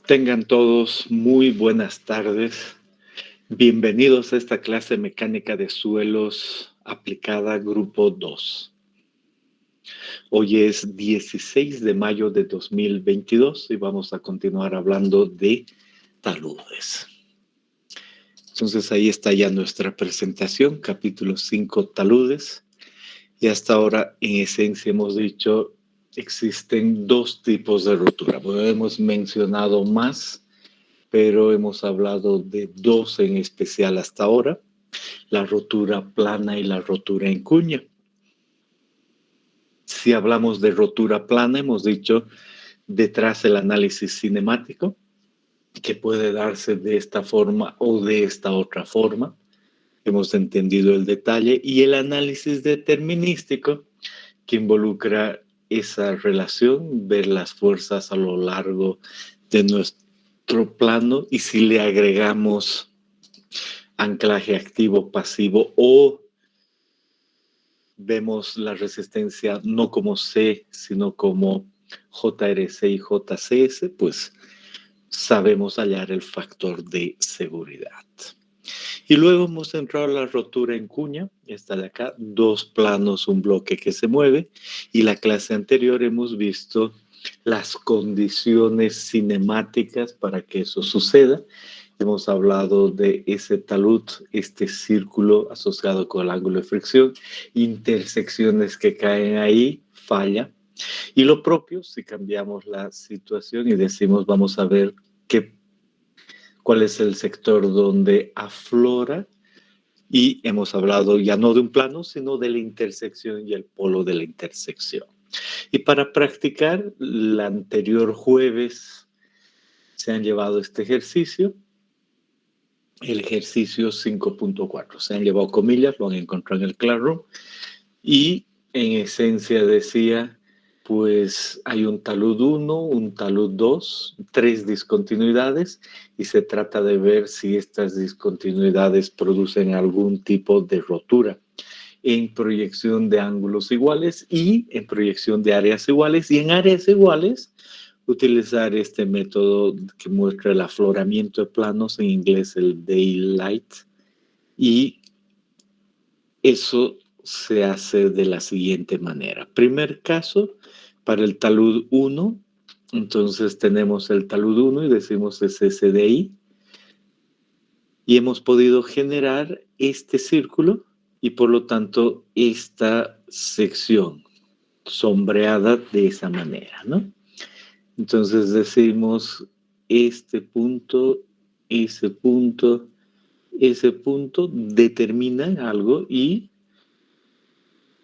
Tengan todos muy buenas tardes. Bienvenidos a esta clase mecánica de suelos aplicada grupo 2. Hoy es 16 de mayo de 2022 y vamos a continuar hablando de taludes. Entonces ahí está ya nuestra presentación, capítulo 5, taludes. Y hasta ahora, en esencia, hemos dicho, existen dos tipos de rotura. Bueno, hemos mencionado más, pero hemos hablado de dos en especial hasta ahora, la rotura plana y la rotura en cuña. Si hablamos de rotura plana, hemos dicho detrás el análisis cinemático, que puede darse de esta forma o de esta otra forma. Hemos entendido el detalle y el análisis determinístico, que involucra esa relación, ver las fuerzas a lo largo de nuestro plano y si le agregamos anclaje activo, pasivo o vemos la resistencia no como C, sino como JRC y JCS, pues sabemos hallar el factor de seguridad. Y luego hemos entrado a la rotura en cuña, esta de acá, dos planos, un bloque que se mueve, y la clase anterior hemos visto las condiciones cinemáticas para que eso suceda. Hemos hablado de ese talud, este círculo asociado con el ángulo de fricción, intersecciones que caen ahí, falla. Y lo propio, si cambiamos la situación y decimos, vamos a ver cuál es el sector donde aflora, y hemos hablado ya no de un plano, sino de la intersección y el polo de la intersección. Y para practicar, el anterior jueves se han llevado este ejercicio, el ejercicio 5.4. Se han llevado comillas, lo han encontrado en el Classroom, y en esencia decía, pues hay un talud 1, un talud 2, 3 discontinuidades, y se trata de ver si estas discontinuidades producen algún tipo de rotura en proyección de ángulos iguales y en proyección de áreas iguales, y en áreas iguales utilizar este método que muestra el afloramiento de planos, en inglés el daylight, y eso se hace de la siguiente manera. Primer caso, para el talud 1, entonces tenemos el talud 1 y decimos es SDI, y hemos podido generar este círculo y por lo tanto esta sección sombreada de esa manera, ¿no? Entonces decimos este punto, ese punto, ese punto determinan algo y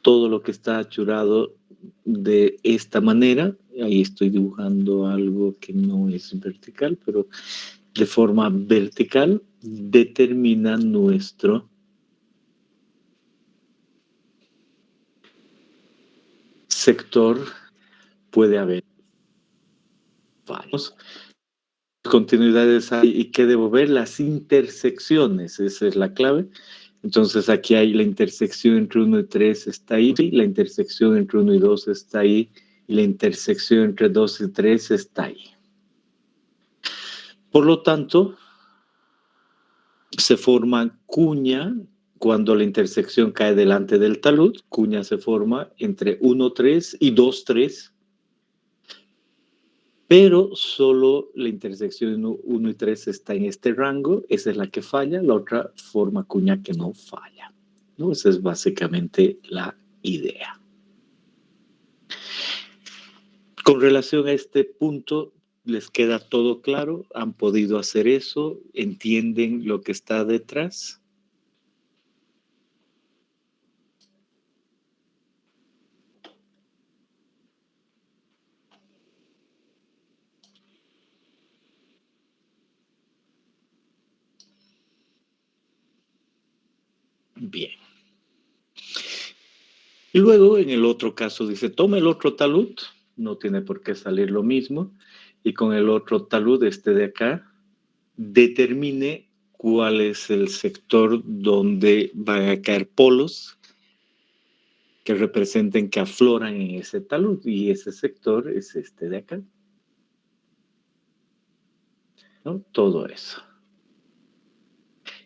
todo lo que está achurado de esta manera, ahí estoy dibujando algo que no es vertical, pero de forma vertical determina nuestro sector. Puede haber fallos, continuidades hay, y qué debo ver, las intersecciones, esa es la clave. Entonces aquí hay la intersección entre 1 y 3 está ahí, la intersección entre 1 y 2 está ahí, y la intersección entre 2 y 3 está ahí. Por lo tanto, se forma cuña cuando la intersección cae delante del talud. Cuña se forma entre 1, 3 y 2, 3, pero solo la intersección 1 y 3 está en este rango. Esa es la que falla, la otra forma cuña que no falla, ¿no? Esa es básicamente la idea. Con relación a este punto, ¿les queda todo claro? ¿Han podido hacer eso? ¿Entienden lo que está detrás? Bien. Y luego en el otro caso dice, toma el otro talud, no tiene por qué salir lo mismo, y con el otro talud, este de acá, determine cuál es el sector donde van a caer polos que representen que afloran en ese talud, y ese sector es este de acá. ¿no? Todo eso.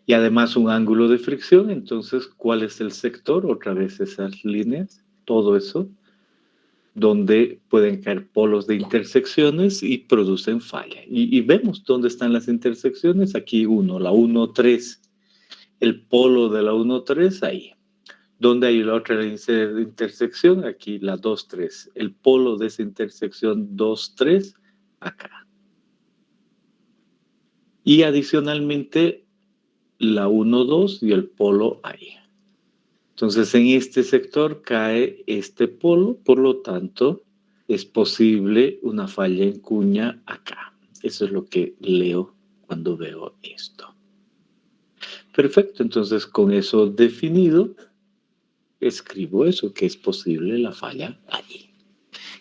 Y además un ángulo de fricción, entonces, ¿cuál es el sector? Otra vez esas líneas, todo eso, donde pueden caer polos de intersecciones y producen falla. Y vemos dónde están las intersecciones, aquí uno, la 1,3, el polo de la 1,3 ahí. ¿Dónde hay la otra intersección? Aquí la 2,3, el polo de esa intersección 2,3, acá. Y adicionalmente la 1,2 y el polo ahí. Entonces, en este sector cae este polo, por lo tanto, es posible una falla en cuña acá. Eso es lo que leo cuando veo esto. Perfecto, entonces con eso definido, escribo eso, que es posible la falla allí.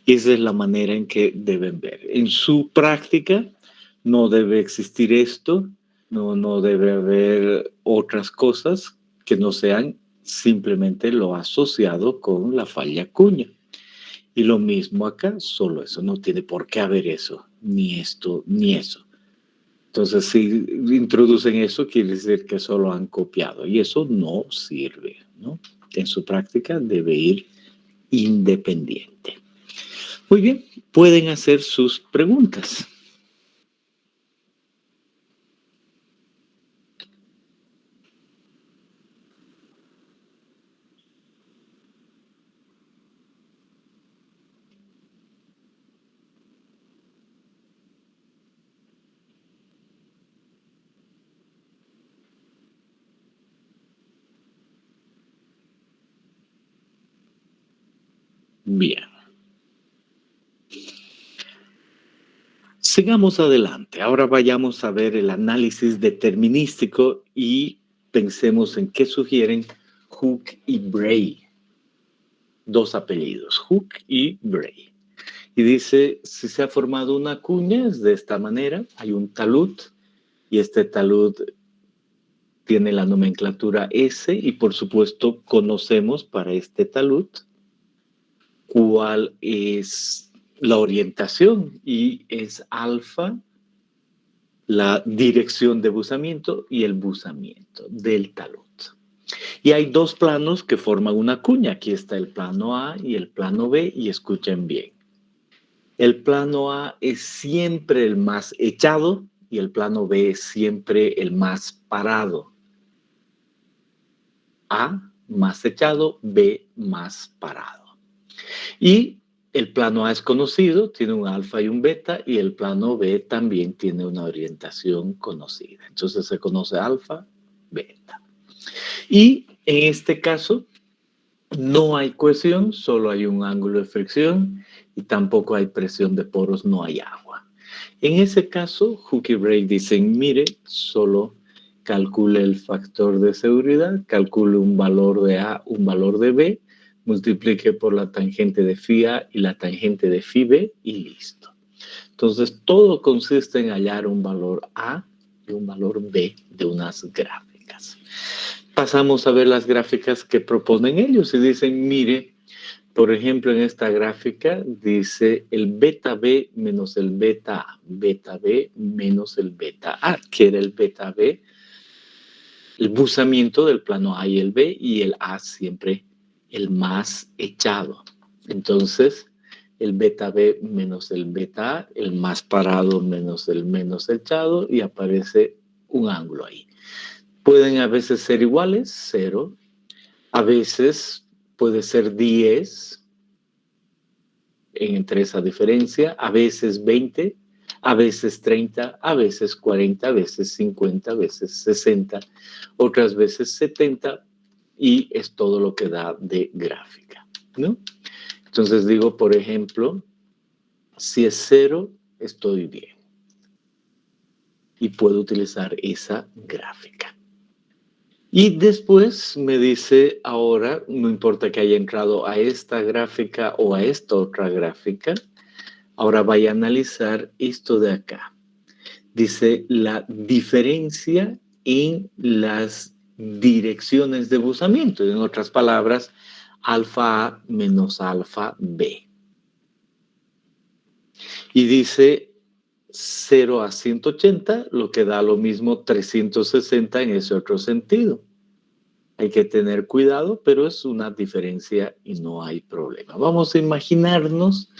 Y esa es la manera en que deben ver. En su práctica no debe existir esto, no debe haber otras cosas que no sean simplemente lo asociado con la falla cuña. Y lo mismo acá, solo eso, no tiene por qué haber eso, ni esto, ni eso. Entonces, si introducen eso, quiere decir que solo han copiado y eso no sirve, ¿no? En su práctica debe ir independiente. Muy bien, pueden hacer sus preguntas. Bien. Sigamos adelante. Ahora vayamos a ver el análisis determinístico y pensemos en qué sugieren Hooke y Bray. Dos apellidos, Hooke y Bray. Y dice, si se ha formado una cuña, es de esta manera, hay un talud, y este talud tiene la nomenclatura S, y por supuesto conocemos para este talud cuál es la orientación, y es alfa la dirección de buzamiento y el buzamiento del talud. Y hay dos planos que forman una cuña. Aquí está el plano A y el plano B, y escuchen bien. El plano A es siempre el más echado y el plano B es siempre el más parado. A más echado, B más parado. Y el plano A es conocido, tiene un alfa y un beta, y el plano B también tiene una orientación conocida. Entonces se conoce alfa, beta. Y en este caso no hay cohesión, solo hay un ángulo de fricción y tampoco hay presión de poros, no hay agua. En ese caso, Hooke y Bray dicen, mire, solo calcule el factor de seguridad, calcule un valor de A, un valor de B, multiplique por la tangente de phi A y la tangente de phi B y listo. Entonces, todo consiste en hallar un valor A y un valor B de unas gráficas. Pasamos a ver las gráficas que proponen ellos y dicen, mire, por ejemplo, en esta gráfica dice el beta B menos el beta A, beta B menos el beta A, que era el beta B, el buzamiento del plano A y el B, y el A siempre el más echado. Entonces, el beta B menos el beta A, el más parado menos el menos echado, y aparece un ángulo ahí. Pueden a veces ser iguales, 0, a veces puede ser 10 entre esa diferencia, a veces 20, a veces 30, a veces 40, a veces 50, a veces 60, otras veces 70, y es todo lo que da de gráfica, ¿no? Entonces digo, por ejemplo, si es 0, estoy bien. Y puedo utilizar esa gráfica. Y después me dice, ahora, no importa que haya entrado a esta gráfica o a esta otra gráfica, ahora vaya a analizar esto de acá. Dice la diferencia en las direcciones de buzamiento. En otras palabras, alfa A menos alfa B. Y dice, 0 a 180, lo que da lo mismo 360 en ese otro sentido. Hay que tener cuidado, pero es una diferencia y no hay problema. Vamos a imaginarnos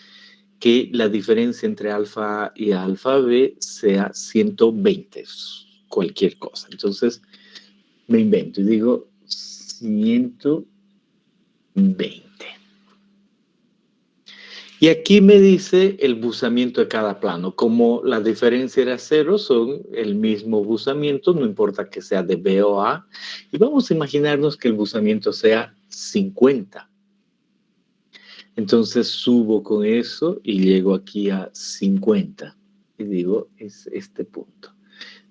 que la diferencia entre alfa A y alfa B sea 120, cualquier cosa. Entonces, me invento y digo 120. Y aquí me dice el buzamiento de cada plano. Como la diferencia era 0, son el mismo buzamiento, no importa que sea de B o A. Y vamos a imaginarnos que el buzamiento sea 50. Entonces subo con eso y llego aquí a 50. Y digo, es este punto.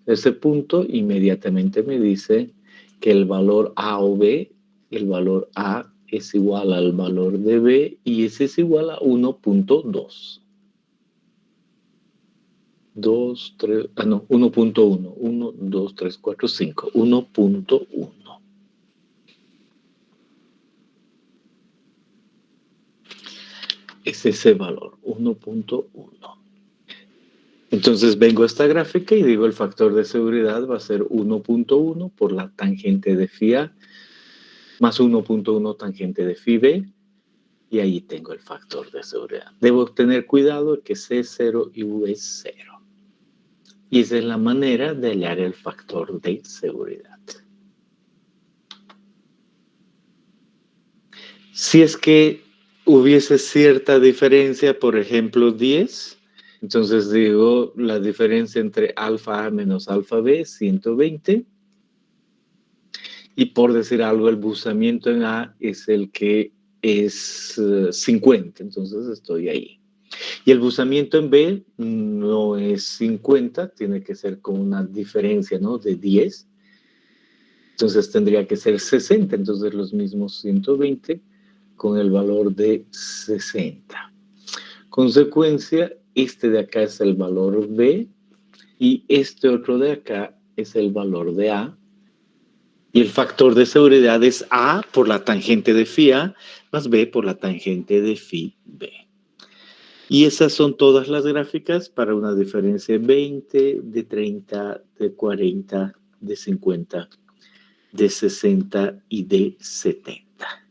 Ese punto inmediatamente me dice que el valor A o B, el valor A es igual al valor de B y ese es igual a 1.2. 2, 3, no, 1.1. 1, 2, 3, 4, 5. 1.1. Es ese valor, 1.1. Entonces vengo a esta gráfica y digo el factor de seguridad va a ser 1.1 por la tangente de phi A más 1.1 tangente de phi B. Y ahí tengo el factor de seguridad. Debo tener cuidado que C es 0 y U es 0. Y esa es la manera de hallar el factor de seguridad. Si es que hubiese cierta diferencia, por ejemplo 10, entonces digo la diferencia entre alfa A menos alfa B es 120. Y por decir algo, el buzamiento en A es el que es 50, entonces estoy ahí. Y el buzamiento en B no es 50, tiene que ser con una diferencia, ¿no?, de 10. Entonces tendría que ser 60, entonces los mismos 120 con el valor de 60. Consecuencia, este de acá es el valor B y este otro de acá es el valor de A. Y el factor de seguridad es A por la tangente de phi A más B por la tangente de phi B. Y esas son todas las gráficas para una diferencia de 20, de 30, de 40, de 50, de 60 y de 70.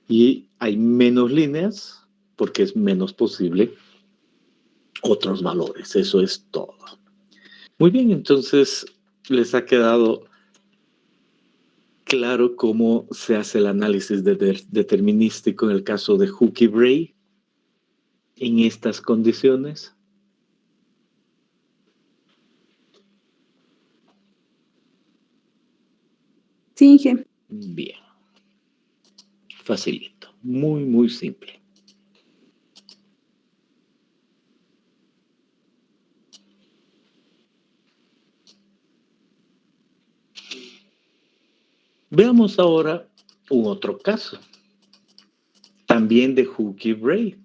Y hay menos líneas porque es menos posible otros valores. Eso es todo. Muy bien, entonces les ha quedado claro cómo se hace el análisis determinístico en el caso de Hooke y Bray en estas condiciones. Sí, Inge. Bien, facilito, muy, muy simple. Veamos ahora un otro caso, también de Hooke y Bray.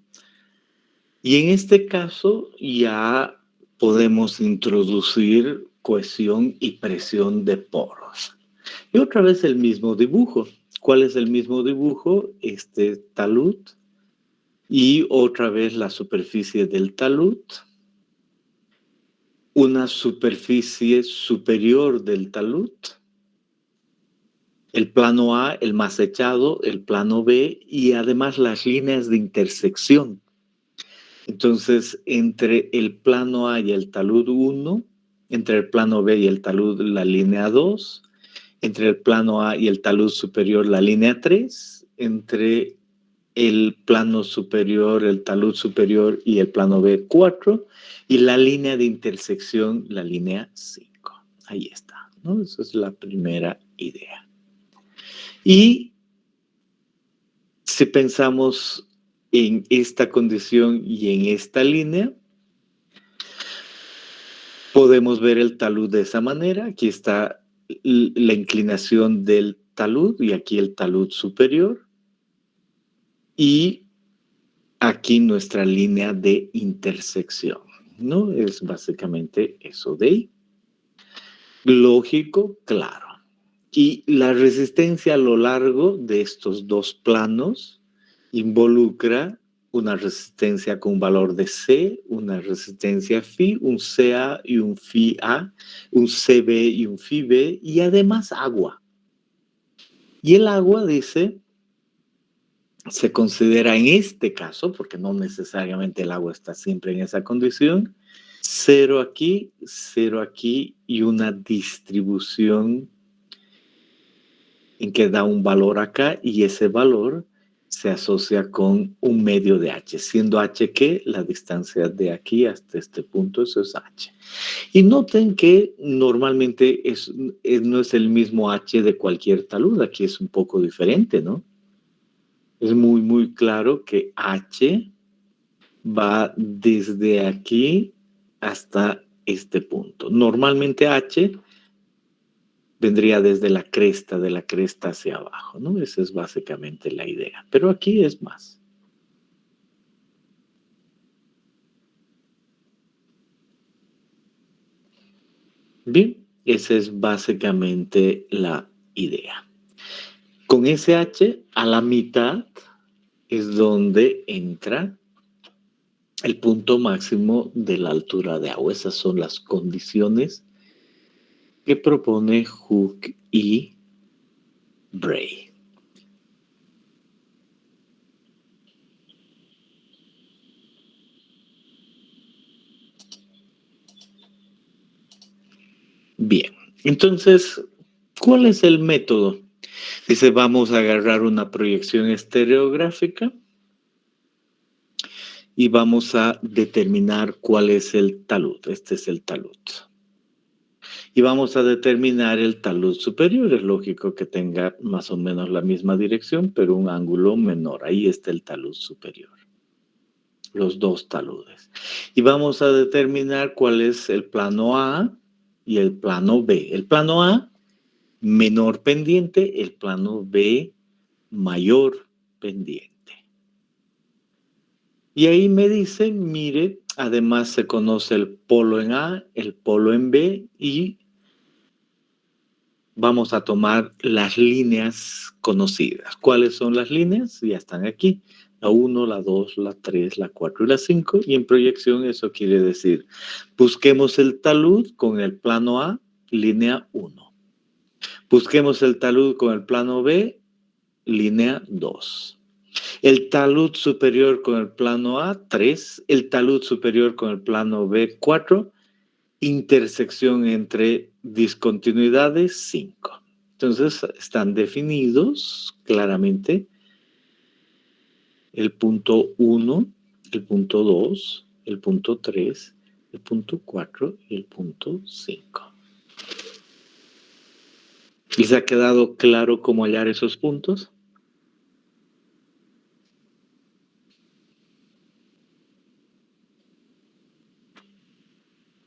Y en este caso ya podemos introducir cohesión y presión de poros. Y otra vez el mismo dibujo. ¿Cuál es el mismo dibujo? Este talud. Y otra vez la superficie del talud. Una superficie superior del talud. El plano A, el más echado, el plano B y además las líneas de intersección. Entonces, entre el plano A y el talud 1, entre el plano B y el talud la línea 2, entre el plano A y el talud superior la línea 3, entre el plano superior, el talud superior y el plano B 4, y la línea de intersección, la línea 5. Ahí está, ¿no? Esa es la primera idea. Y si pensamos en esta condición y en esta línea, podemos ver el talud de esa manera. Aquí está la inclinación del talud y aquí el talud superior. Y aquí nuestra línea de intersección, ¿no? Es básicamente eso de ahí. Lógico, claro. Y la resistencia a lo largo de estos dos planos involucra una resistencia con un valor de C, una resistencia phi, un CA y un phi A, un CB y un phi B, y además agua. Y el agua, dice, se considera en este caso, porque no necesariamente el agua está siempre en esa condición, 0 aquí y una distribución en que da un valor acá y ese valor se asocia con un medio de h, siendo h que la distancia de aquí hasta este punto, eso es h. Y noten que normalmente no es el mismo h de cualquier talud, aquí es un poco diferente, ¿no? Es muy, muy claro que h va desde aquí hasta este punto. Normalmente h vendría desde la cresta, de la cresta hacia abajo, ¿no? Esa es básicamente la idea. Pero aquí es más. Bien, esa es básicamente la idea. Con ese h a la mitad es donde entra el punto máximo de la altura de agua. Esas son las condiciones que propone Hooke y Bray. Bien, entonces, ¿cuál es el método? Dice, vamos a agarrar una proyección estereográfica y vamos a determinar cuál es el talud. Este es el talud. Y vamos a determinar el talud superior. Es lógico que tenga más o menos la misma dirección, pero un ángulo menor. Ahí está el talud superior. Los dos taludes. Y vamos a determinar cuál es el plano A y el plano B. El plano A, menor pendiente, el plano B, mayor pendiente. Y ahí me dice, mire, además se conoce el polo en A, el polo en B, y vamos a tomar las líneas conocidas. ¿Cuáles son las líneas? Ya están aquí. La 1, la 2, la 3, la 4 y la 5. Y en proyección eso quiere decir, busquemos el talud con el plano A, línea 1. Busquemos el talud con el plano B, línea 2. El talud superior con el plano A, 3. El talud superior con el plano B, 4. Intersección entre discontinuidades, 5. Entonces, están definidos claramente el punto 1, el punto 2, el punto 3, el punto 4 y el punto 5. ¿Y se ha quedado claro cómo hallar esos puntos?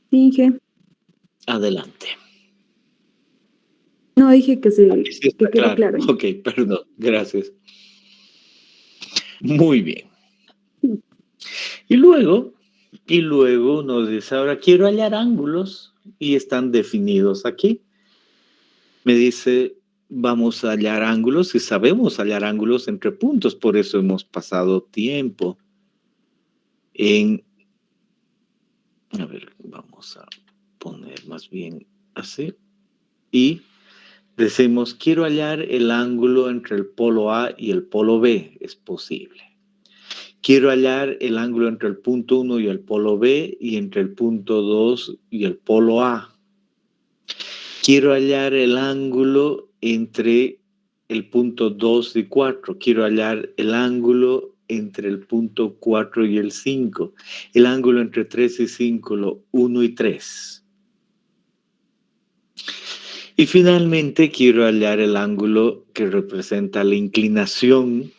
Dije, Adelante. no dije que Sí está quedó claro. claro. Ok, perdón, gracias. Muy bien. Y luego nos dice, ahora quiero hallar ángulos y están definidos aquí. Me dice, vamos a hallar ángulos y sabemos hallar ángulos entre puntos, por eso hemos pasado tiempo en... A ver, vamos a poner más bien así. Y decimos, quiero hallar el ángulo entre el polo A y el polo B. Es posible. Quiero hallar el ángulo entre el punto 1 y el polo B y entre el punto 2 y el polo A. Quiero hallar el ángulo entre el punto 2 y 4. Quiero hallar el ángulo entre el punto 4 y el 5. El ángulo entre 3 y 5, lo 1 y 3. Y finalmente quiero hallar el ángulo que representa la inclinación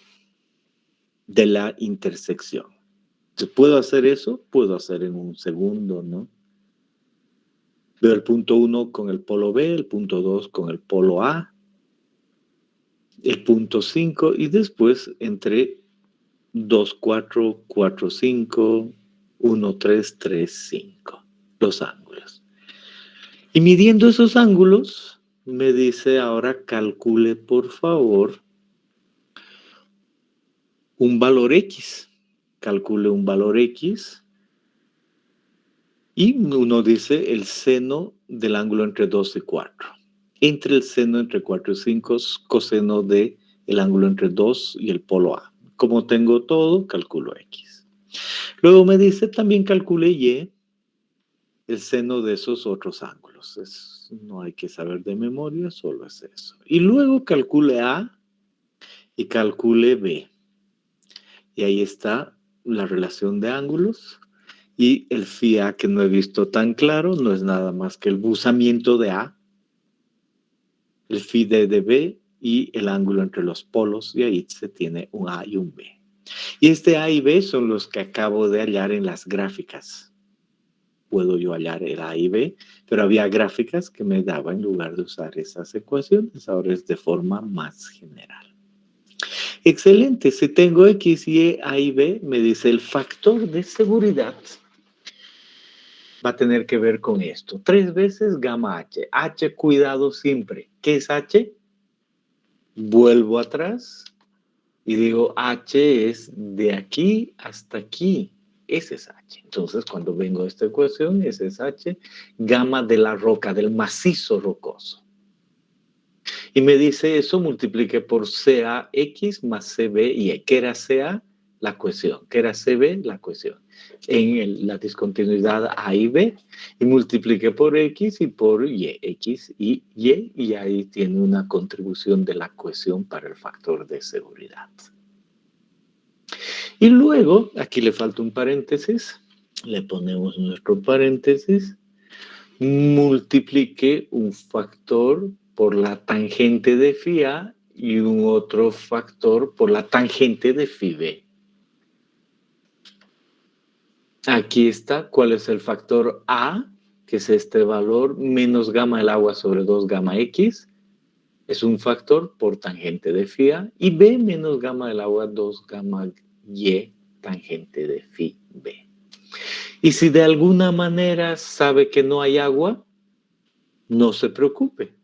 de la intersección. Entonces, ¿puedo hacer eso? Puedo hacer en un segundo, ¿no? Veo el punto 1 con el polo B, el punto 2 con el polo A, el punto 5 y después entre 2, 4, 4, 5, 1, 3, 3, 5. Los ángulos. Y midiendo esos ángulos, me dice ahora calcule por favor un valor X. calcule un valor X y uno dice el seno del ángulo entre 2 y 4. Entre el seno entre 4 y 5 es coseno del ángulo entre 2 y el polo A. Como tengo todo, calculo X. Luego me dice también calcule Y, el seno de esos otros ángulos. No hay que saber de memoria, solo es eso. Y luego calcule A y calcule B. Y ahí está la relación de ángulos. Y el phi A que no he visto tan claro no es nada más que el buzamiento de A, el phi D de B y el ángulo entre los polos. Y ahí se tiene un A y un B. Y este A y B son los que acabo de hallar en las gráficas. Puedo yo hallar el A y B, pero había gráficas que me daban en lugar de usar esas ecuaciones. Ahora es de forma más general. Excelente. Si tengo X, Y, A y B, me dice el factor de seguridad va a tener que ver con esto. 3 veces gamma H. H, cuidado siempre. ¿Qué es H? Vuelvo atrás y digo H es de aquí hasta aquí. Ese es H. Entonces, cuando vengo a esta ecuación, ese es H, gamma de la roca, del macizo rocoso. Y me dice eso, multiplique por CAX más CBY. ¿Qué era CA? La cohesión. ¿Qué era CB? La cohesión. En la discontinuidad A y B. Y multiplique por X y por Y. X y Y. Y ahí tiene una contribución de la cohesión para el factor de seguridad. Y luego, aquí le falta un paréntesis. Le ponemos nuestro paréntesis. Multiplique un factor por la tangente de phi A y un otro factor por la tangente de phi B. Aquí está, ¿cuál es el factor A? Que es este valor menos gamma del agua sobre 2 gamma X. Es un factor por tangente de phi A. Y B menos gamma del agua 2 gamma Y tangente de phi B. Y si de alguna manera sabe que no hay agua, no se preocupe.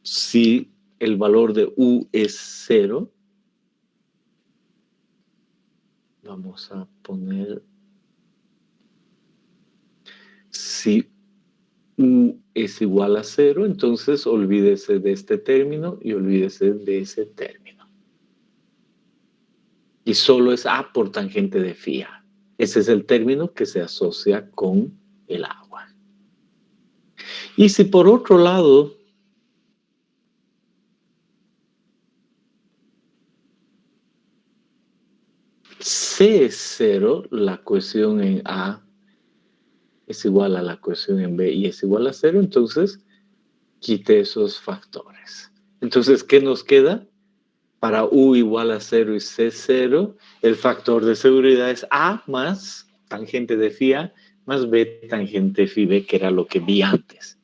Si el valor de U es 0, vamos a poner, si U es igual a 0, entonces olvídese de este término y olvídese de ese término. Y solo es A por tangente de phi A. Ese es el término que se asocia con el agua. Y si por otro lado C es 0, la cohesión en A es igual a la cohesión en B y es igual a 0, entonces quite esos factores. Entonces, ¿qué nos queda? Para U igual a 0 y C 0, el factor de seguridad es A más tangente de phi A más B tangente phi B, que era lo que vi antes.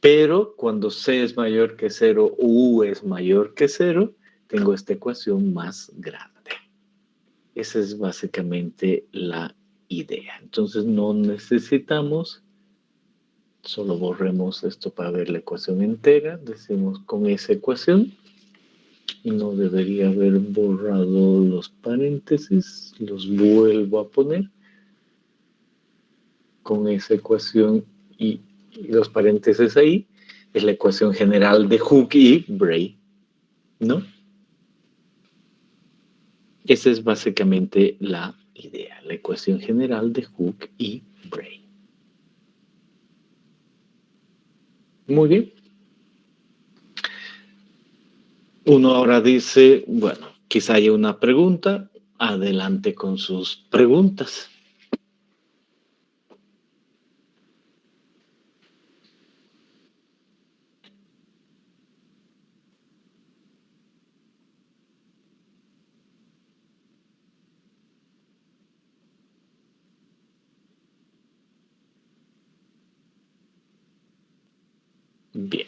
Pero cuando C es mayor que 0, U es mayor que 0, tengo esta ecuación más grande. Esa es básicamente la idea. Entonces no necesitamos, solo borremos esto para ver la ecuación entera. Decimos con esa ecuación, no debería haber borrado los paréntesis, los vuelvo a poner. Con esa ecuación y los paréntesis ahí, es la ecuación general de Hooke y Bray, ¿no? Esa es básicamente la idea, la ecuación general de Hooke y Bray. Muy bien. Uno ahora dice, bueno, quizá haya una pregunta, adelante con sus preguntas. Bien.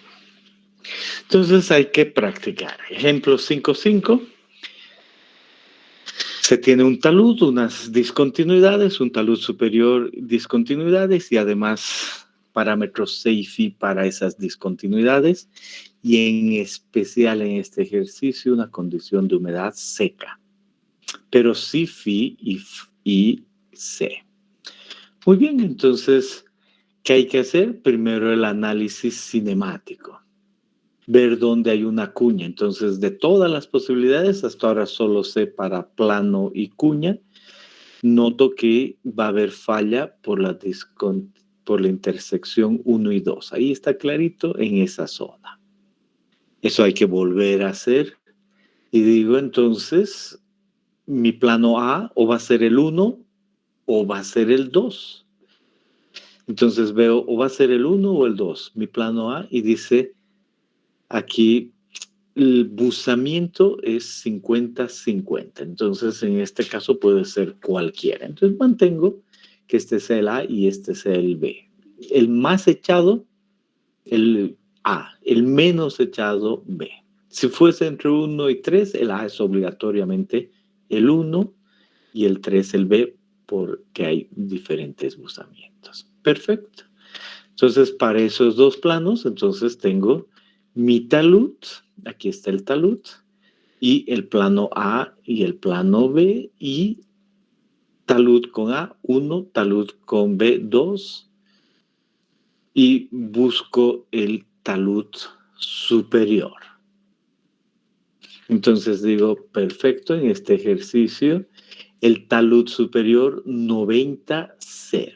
Entonces hay que practicar. Ejemplo 5.5. Se tiene un talud, unas discontinuidades, un talud superior, discontinuidades y además parámetros C y phi para esas discontinuidades y en especial en este ejercicio una condición de humedad seca. pero sí Fi y C. Muy bien, entonces, ¿qué hay que hacer? Primero el análisis cinemático. Ver dónde hay una cuña. Entonces, de todas las posibilidades, hasta ahora solo sé para plano y cuña. Noto que va a haber falla por la intersección 1 y 2. Ahí está clarito en esa zona. Eso hay que volver a hacer. Y digo, entonces, mi plano A o va a ser el 1 o va a ser el 2. Entonces veo o va a ser el 1 o el 2, mi plano A, y dice aquí el buzamiento es 50-50. Entonces en este caso puede ser cualquiera. Entonces mantengo que este sea el A y este sea el B. El más echado, el A. El menos echado, B. Si fuese entre 1 y 3, el A es obligatoriamente el 1 y el 3 el B, porque hay diferentes buzamientos. Perfecto. Entonces, para esos dos planos, entonces tengo mi talud, aquí está el talud, y el plano A y el plano B, y talud con A, 1, talud con B, 2, y busco el talud superior. Entonces digo, perfecto, en este ejercicio, el talud superior 90-0.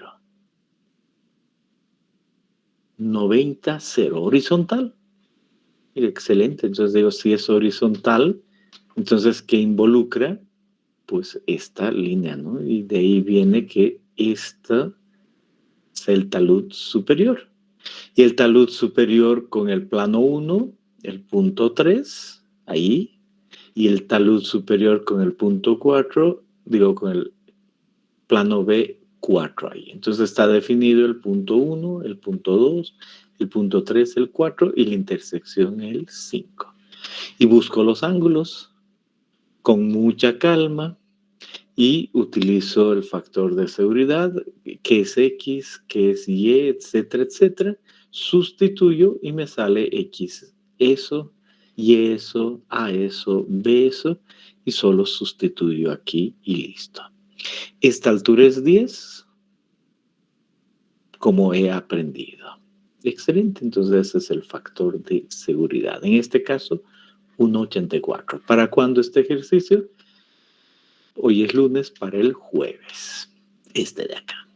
90-0, horizontal. Excelente, entonces digo, si es horizontal, entonces, ¿qué involucra? Pues esta línea, ¿no? Y de ahí viene que esta es el talud superior. Y el talud superior con el plano 1, el punto 3, ahí, y el talud superior con el punto 4, digo, con el plano B, 4 ahí. Entonces está definido el punto 1, el punto 2, el punto 3, el 4 y la intersección el 5. Y busco los ángulos con mucha calma y utilizo el factor de seguridad, que es X, que es Y, etcétera, etcétera. Sustituyo y me sale X eso, Y eso, A eso, B eso, y solo sustituyo aquí y listo. Esta altura es 10, como he aprendido. Excelente, entonces ese es el factor de seguridad. En este caso, 1,84. ¿Para cuándo este ejercicio? Hoy es lunes, para el jueves. Este de acá.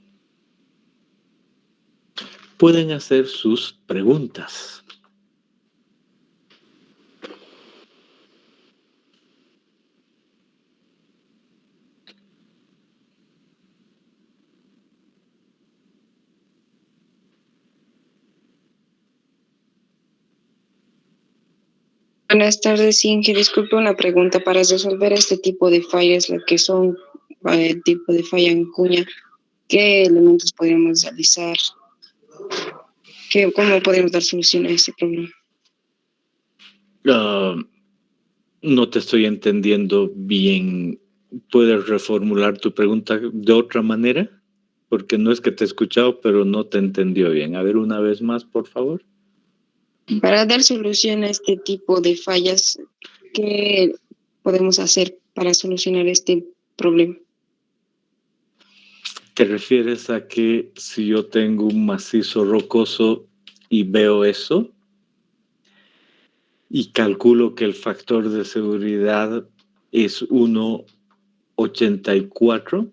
Pueden hacer sus preguntas. Buenas tardes, Inge. Disculpe una pregunta. Para resolver este tipo de fallas, lo que son tipo de falla en cuña, ¿qué elementos podríamos realizar? ¿Cómo podemos dar solución a este problema? No te estoy entendiendo bien. ¿Puedes reformular tu pregunta de otra manera? Porque no es que te he escuchado, pero no te entendió bien. A ver, una vez más, por favor. Para dar solución a este tipo de fallas, ¿qué podemos hacer para solucionar este problema? ¿Te refieres a que si yo tengo un macizo rocoso y veo eso y calculo que el factor de seguridad es 1,84?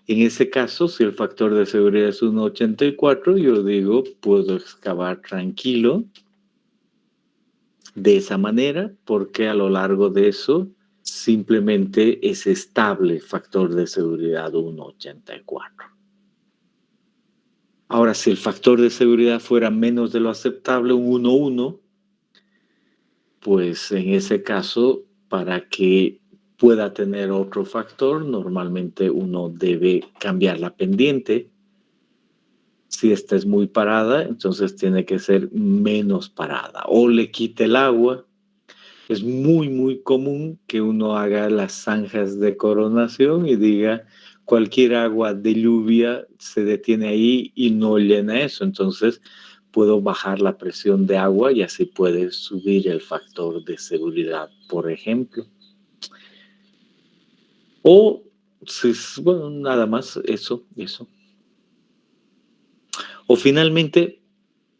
En ese caso, si el factor de seguridad es 1,84, yo digo, puedo excavar tranquilo de esa manera, porque a lo largo de eso simplemente es estable factor de seguridad 1,84. Ahora, si el factor de seguridad fuera menos de lo aceptable, un 1,1, pues en ese caso, para que pueda tener otro factor, normalmente uno debe cambiar la pendiente. Si esta es muy parada, entonces tiene que ser menos parada. O le quite el agua. Es muy, muy común que uno haga las zanjas de coronación y diga cualquier agua de lluvia se detiene ahí y no llena eso. Entonces puedo bajar la presión de agua y así puede subir el factor de seguridad, por ejemplo. O, bueno, nada más eso. O finalmente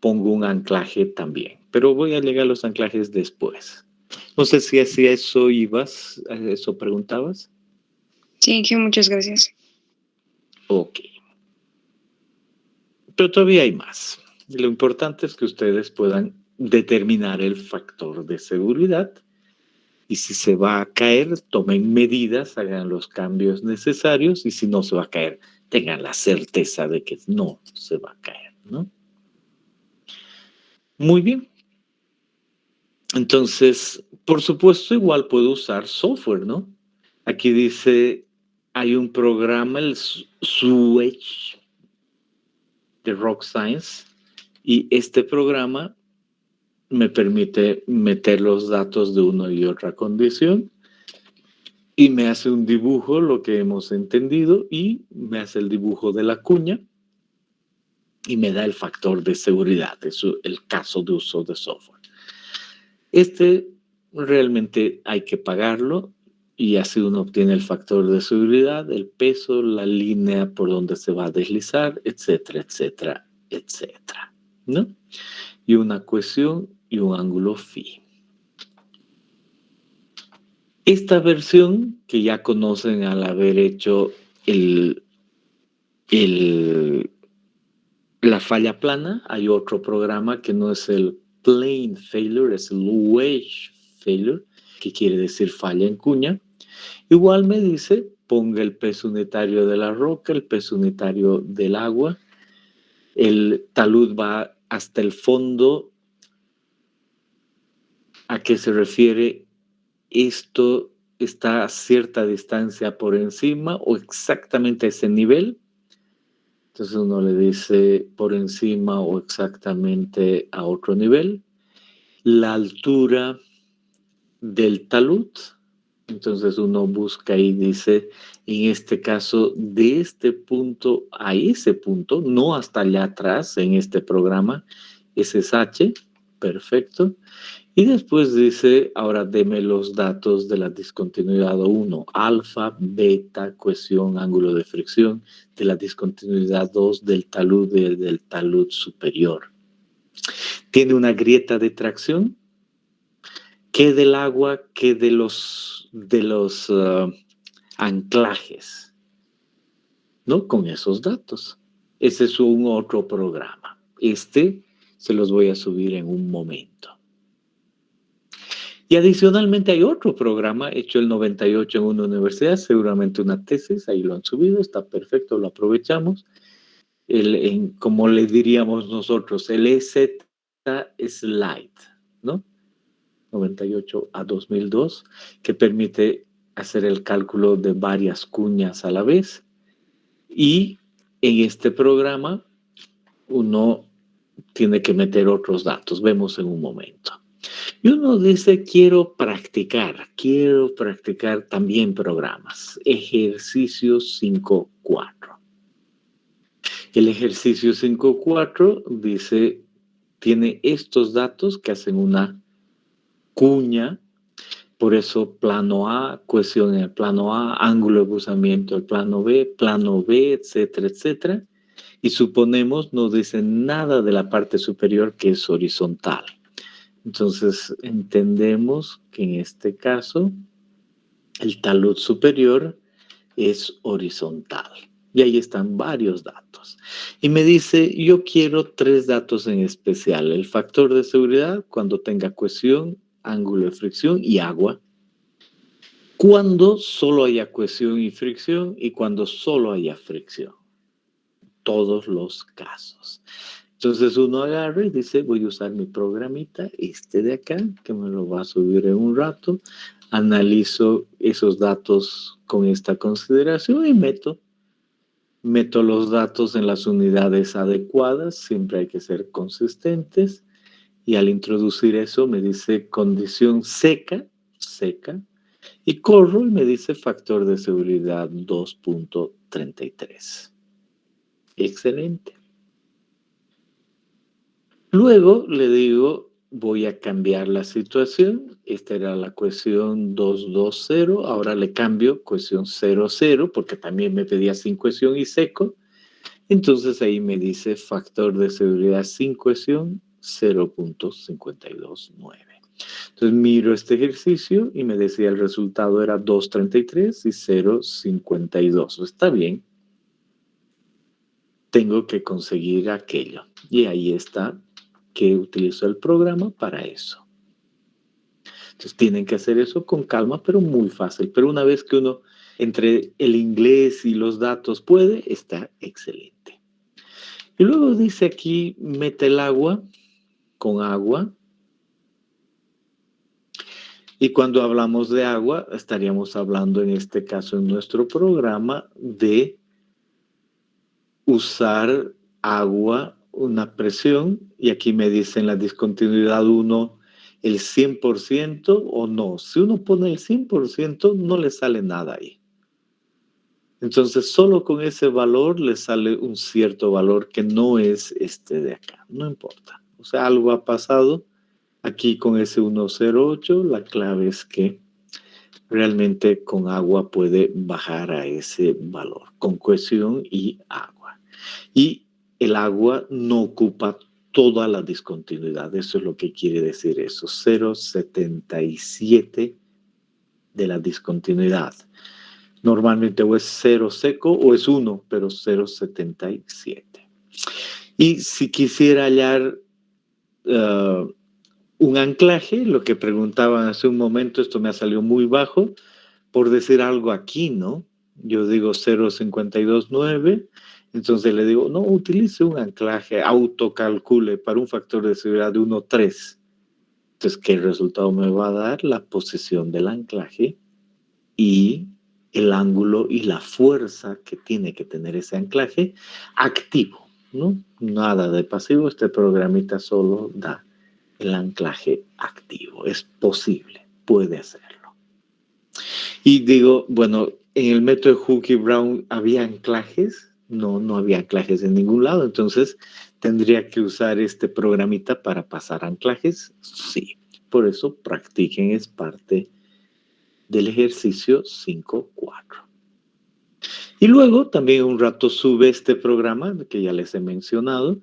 pongo un anclaje también, pero voy a llegar a los anclajes después. No sé si hacia eso ibas, a eso preguntabas. Sí, Inge, muchas gracias. Ok. Pero todavía hay más. Lo importante es que ustedes puedan determinar el factor de seguridad y si se va a caer, tomen medidas, hagan los cambios necesarios y si no se va a caer, tengan la certeza de que no se va a caer, ¿no? Muy bien. Entonces, por supuesto, igual puedo usar software, ¿no? Aquí dice, hay un programa, el Switch de Rock Science, y este programa me permite meter los datos de una y otra condición y me hace un dibujo, lo que hemos entendido, y me hace el dibujo de la cuña y me da el factor de seguridad, es el caso de uso de software. Este realmente hay que pagarlo y así uno obtiene el factor de seguridad, el peso, la línea por donde se va a deslizar, etcétera, etcétera, etcétera, ¿no? Y una ecuación y un ángulo phi. Esta versión que ya conocen al haber hecho la falla plana, hay otro programa que no es el plane failure, es el wedge failure, que quiere decir falla en cuña. Igual me dice, ponga el peso unitario de la roca, el peso unitario del agua, el talud va hasta el fondo. ¿A qué se refiere? Esto está a cierta distancia por encima o exactamente a ese nivel. Entonces uno le dice por encima o exactamente a otro nivel. La altura del talud. Entonces uno busca y dice, en este caso, de este punto a ese punto, no hasta allá atrás en este programa, ese es H, perfecto. Y después dice, ahora deme los datos de la discontinuidad 1, alfa, beta, cohesión, ángulo de fricción, de la discontinuidad 2 del talud superior. Tiene una grieta de tracción. ¿Qué del agua? ¿Qué de los anclajes? ¿No? Con esos datos. Ese es un otro programa. Se los voy a subir en un momento. Y adicionalmente hay otro programa hecho el 98 en una universidad, seguramente una tesis, ahí lo han subido, está perfecto, lo aprovechamos. Como le diríamos nosotros, el EZ Slide, ¿no? 98 a 2002, que permite hacer el cálculo de varias cuñas a la vez. Y en este programa uno tiene que meter otros datos, vemos en un momento. Y uno dice, quiero practicar también programas. Ejercicio 5.4. El ejercicio 5.4 dice, tiene estos datos que hacen una cuña, por eso plano A, cohesión en el plano A, ángulo de buzamiento el plano B, etcétera, etcétera. Y suponemos no dice nada de la parte superior que es horizontal. Entonces entendemos que en este caso el talud superior es horizontal. Y ahí están varios datos. Y me dice, yo quiero 3 datos en especial. El factor de seguridad cuando tenga cohesión, ángulo de fricción y agua. Cuando solo haya cohesión y fricción y cuando solo haya fricción. Todos los casos. Entonces uno agarra y dice, voy a usar mi programita, de acá, que me lo va a subir en un rato. Analizo esos datos con esta consideración y meto los datos en las unidades adecuadas. Siempre hay que ser consistentes. Y al introducir eso me dice condición seca, y corro y me dice factor de seguridad 2.33. Excelente. Luego le digo, voy a cambiar la situación. Esta era la ecuación 220. Ahora le cambio ecuación 00 porque también me pedía sin cohesión y seco. Entonces ahí me dice factor de seguridad sin cohesión 0.529. Entonces miro este ejercicio y me decía el resultado era 233 y 0.52. Está bien. Tengo que conseguir aquello. Y ahí está que utilizo el programa para eso. Entonces tienen que hacer eso con calma, pero muy fácil. Pero una vez que uno entre el inglés y los datos puede, está excelente. Y luego dice aquí, mete el agua con agua. Y cuando hablamos de agua, estaríamos hablando en este caso en nuestro programa de usar agua, una presión, y aquí me dicen la discontinuidad 1, el 100% o no. Si uno pone el 100%, no le sale nada ahí. Entonces, solo con ese valor le sale un cierto valor que no es este de acá, no importa. O sea, algo ha pasado aquí con ese 108, la clave es que realmente con agua puede bajar a ese valor, con cohesión y agua. Y el agua no ocupa toda la discontinuidad, eso es lo que quiere decir eso, 0.77 de la discontinuidad. Normalmente o es 0 seco o es 1, pero 0.77. Y si quisiera hallar un anclaje, lo que preguntaban hace un momento, esto me ha salido muy bajo, por decir algo aquí, ¿no? Yo digo 0.529, entonces le digo, no, utilice un anclaje, autocalcule para un factor de seguridad de 1.3. Entonces, ¿qué resultado me va a dar? La posición del anclaje y el ángulo y la fuerza que tiene que tener ese anclaje activo, ¿no? Nada de pasivo, este programita solo da el anclaje activo. Es posible, puede hacerlo. Y digo, bueno, en el método de Hooke y Brown, ¿había anclajes? No, no había anclajes en ningún lado. Entonces, ¿tendría que usar este programita para pasar anclajes? Sí. Por eso practiquen, es parte del ejercicio 5.4. Y luego también un rato sube este programa que ya les he mencionado.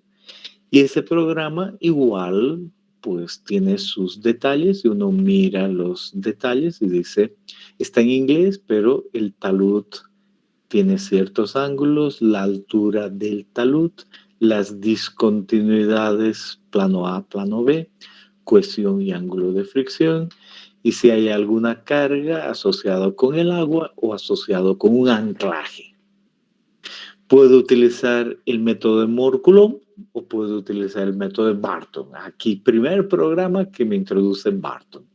Y ese programa igual pues tiene sus detalles y uno mira los detalles y dice, está en inglés, pero el talud tiene ciertos ángulos, la altura del talud, las discontinuidades plano A, plano B, cohesión y ángulo de fricción, y si hay alguna carga asociada con el agua o asociado con un anclaje. Puedo utilizar el método de Moore-Coulomb o puedo utilizar el método de Barton. Aquí, primer programa que me introduce Barton.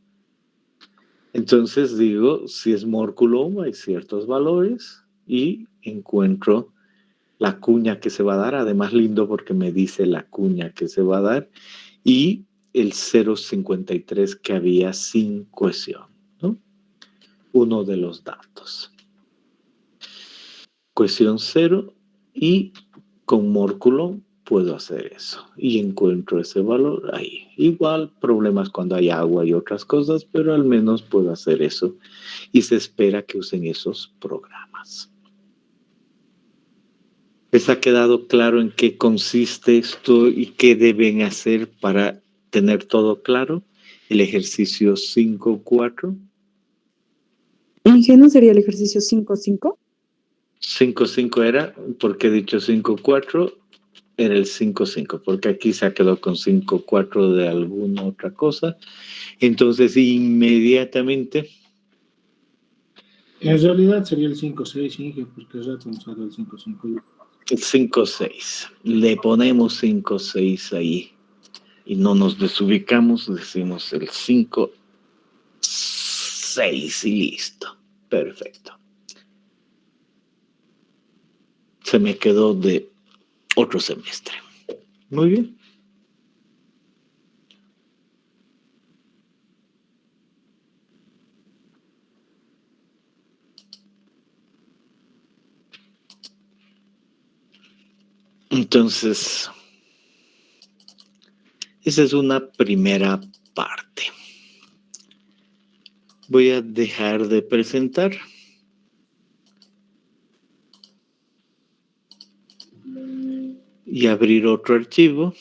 Entonces digo, si es Moore-Coulomb, hay ciertos valores y encuentro la cuña que se va a dar. Además, lindo porque me dice la cuña que se va a dar y el 0.53 que había sin cohesión, ¿no? Uno de los datos. Cohesión 0 y con Moore-Coulomb puedo hacer eso y encuentro ese valor ahí. Igual problemas cuando hay agua y otras cosas, pero al menos puedo hacer eso y se espera que usen esos programas. ¿Les ha quedado claro en qué consiste esto y qué deben hacer para tener todo claro? El ejercicio 5.4. ¿Qué no sería el ejercicio 5.5? 5.5 era, porque he dicho 5.4, era el 5.5, porque aquí se quedó con 5.4 de alguna otra cosa. Entonces, inmediatamente... En realidad sería el 5.6, Inge, porque ya hemos usado el 5.5. El 5.6. Le ponemos 5.6 ahí y no nos desubicamos, decimos el 5.6 y listo. Perfecto. Se me quedó de otro semestre. Muy bien. Entonces, Esa es una primera parte. Voy a dejar de presentar. Y abrir otro archivo.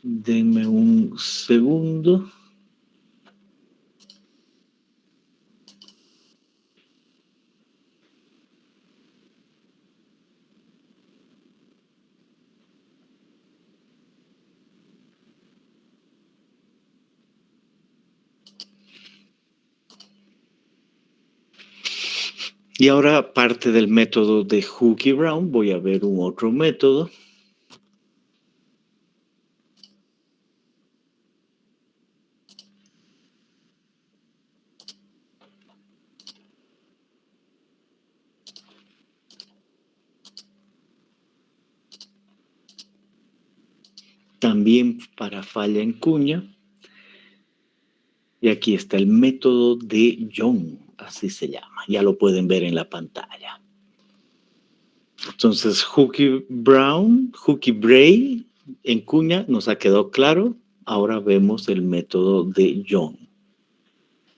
Denme un segundo. Y ahora, aparte del método de Hooke y Brown, voy a ver un otro método. También para falla en cuña. Y aquí está el método de Young, así se llama. Ya lo pueden ver en la pantalla. Entonces, Hooke y Bray en cuña nos ha quedado claro. Ahora vemos el método de Young.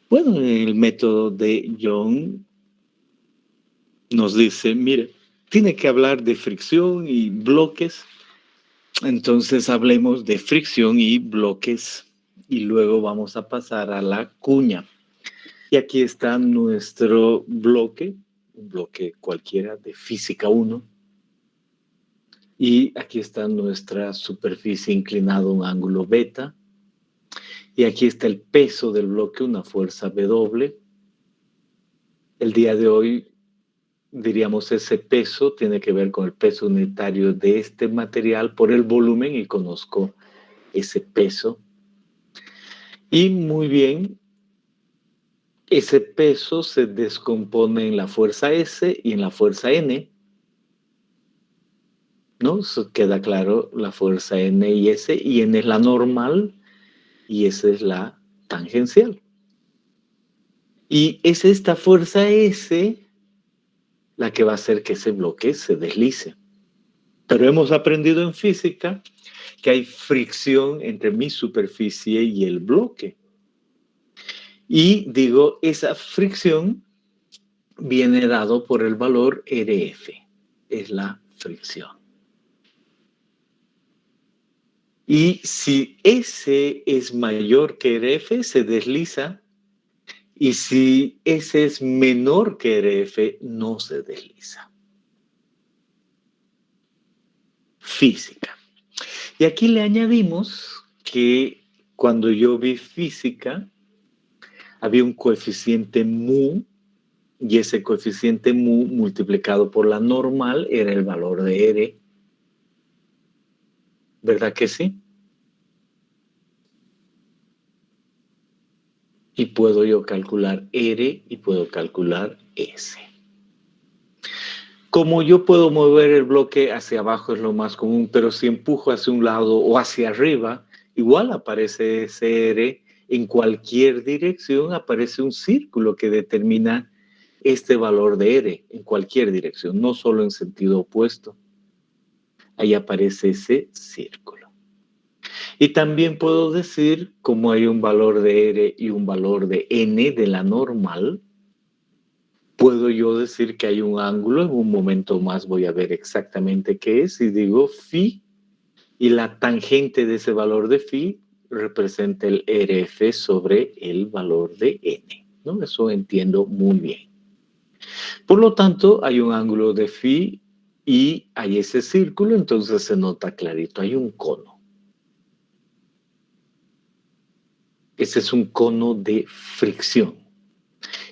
Bueno, el método de Young nos dice, mire, tiene que hablar de fricción y bloques. Entonces hablemos de fricción y bloques y luego vamos a pasar a la cuña. Y aquí está nuestro bloque, un bloque cualquiera de física 1. Y aquí está nuestra superficie inclinada a un ángulo beta. Y aquí está el peso del bloque, una fuerza W. El día de hoy, diríamos, ese peso tiene que ver con el peso unitario de este material por el volumen y conozco ese peso. Y muy bien, ese peso se descompone en la fuerza S y en la fuerza N. ¿No? Eso queda claro, la fuerza N y S, y N es la normal y S es la tangencial. Y es esta fuerza S la que va a hacer que ese bloque se deslice. Pero hemos aprendido en física que hay fricción entre mi superficie y el bloque. Y digo, esa fricción viene dado por el valor RF, es la fricción. Y si S es mayor que RF, se desliza. Y si S es menor que RF, no se desliza. Física. Y aquí le añadimos que cuando yo vi física, había un coeficiente mu, y ese coeficiente mu multiplicado por la normal era el valor de R. ¿Verdad que sí? Y puedo yo calcular R y puedo calcular S. Como yo puedo mover el bloque hacia abajo es lo más común, pero si empujo hacia un lado o hacia arriba, igual aparece ese R. En cualquier dirección aparece un círculo que determina este valor de R, en cualquier dirección, no solo en sentido opuesto. Ahí aparece ese círculo. Y también puedo decir, como hay un valor de R y un valor de N de la normal, puedo yo decir que hay un ángulo. En un momento más voy a ver exactamente qué es. Y digo phi, y la tangente de ese valor de phi representa el RF sobre el valor de N, ¿no? Eso entiendo muy bien. Por lo tanto, hay un ángulo de phi y hay ese círculo, entonces se nota clarito, hay un cono. Ese es un cono de fricción.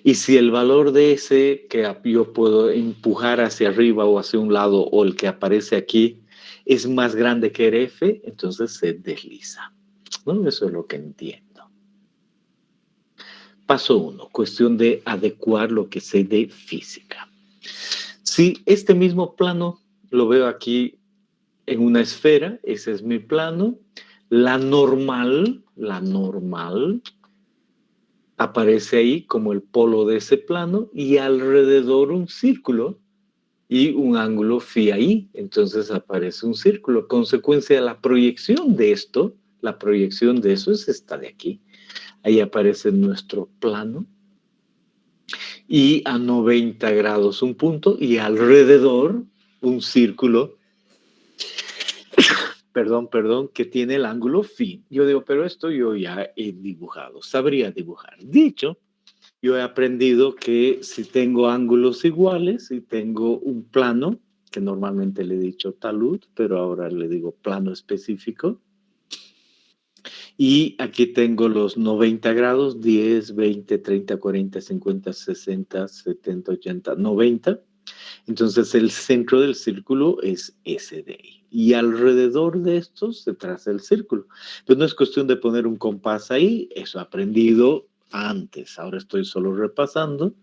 Y si el valor de ese que yo puedo empujar hacia arriba o hacia un lado, o el que aparece aquí, es más grande que RF, entonces se desliza, ¿no? Eso es lo que entiendo. Paso 1, cuestión de adecuar lo que sé de física. Si este mismo plano lo veo aquí en una esfera, ese es mi plano, la normal aparece ahí como el polo de ese plano y alrededor un círculo y un ángulo phi ahí, entonces aparece un círculo. Consecuencia de la proyección de esto, la proyección de eso es esta de aquí. Ahí aparece nuestro plano y a 90 grados un punto y alrededor un círculo, perdón, que tiene el ángulo phi. Yo digo, pero esto yo ya he dibujado, sabría dibujar. Dicho, yo he aprendido que si tengo ángulos iguales y tengo un plano, que normalmente le he dicho talud, pero ahora le digo plano específico, y aquí tengo los 90 grados, 10, 20, 30, 40, 50, 60, 70, 80, 90. Entonces el centro del círculo es ese de ahí. Y alrededor de estos se traza el círculo. Pues no es cuestión de poner un compás ahí, eso he aprendido antes, ahora estoy solo repasando,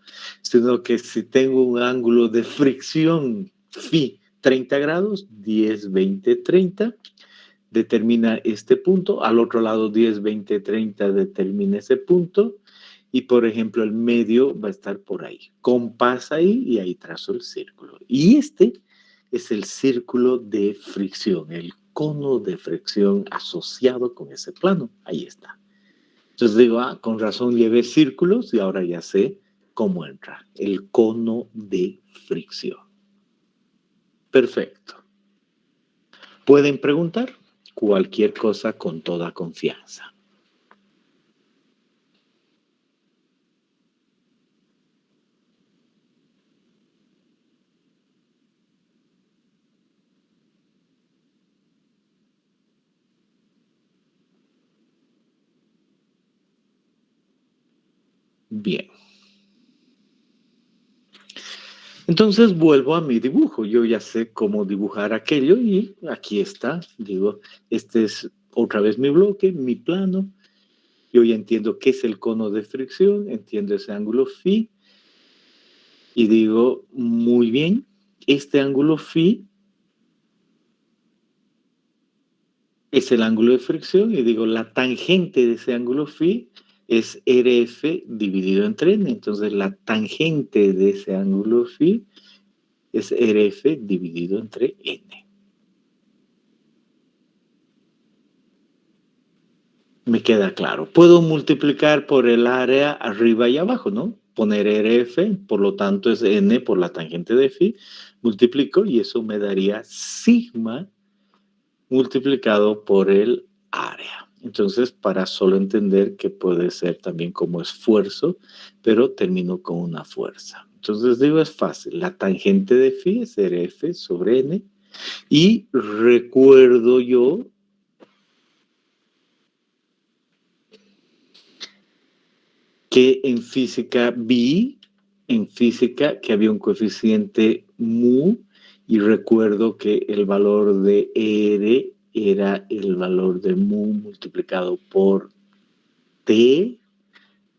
sino que si tengo un ángulo de fricción phi 30 grados, 10, 20, 30, determina este punto, al otro lado 10, 20, 30 determina ese punto, y por ejemplo el medio va a estar por ahí, compás ahí y ahí trazo el círculo. Y este es el círculo de fricción, el cono de fricción asociado con ese plano, ahí está. Entonces digo, con razón llevé círculos y ahora ya sé cómo entra, el cono de fricción. Perfecto. ¿Pueden preguntar? Cualquier cosa con toda confianza. Bien. Entonces vuelvo a mi dibujo. Yo ya sé cómo dibujar aquello y aquí está. Digo, este es otra vez mi bloque, mi plano. Yo ya entiendo qué es el cono de fricción, entiendo ese ángulo phi y digo, muy bien, este ángulo phi es el ángulo de fricción y digo, la tangente de ese ángulo phi es RF dividido entre N. Entonces la tangente de ese ángulo phi es RF dividido entre N. Me queda claro. Puedo multiplicar por el área arriba y abajo, ¿no? Poner RF, por lo tanto es N por la tangente de phi, multiplico y eso me daría sigma multiplicado por el área. Entonces, para solo entender que puede ser también como esfuerzo, pero termino con una fuerza. Entonces digo, es fácil. La tangente de phi es RF sobre N y recuerdo yo que en física vi, en física, que había un coeficiente mu y recuerdo que el valor de R era el valor de mu multiplicado por T,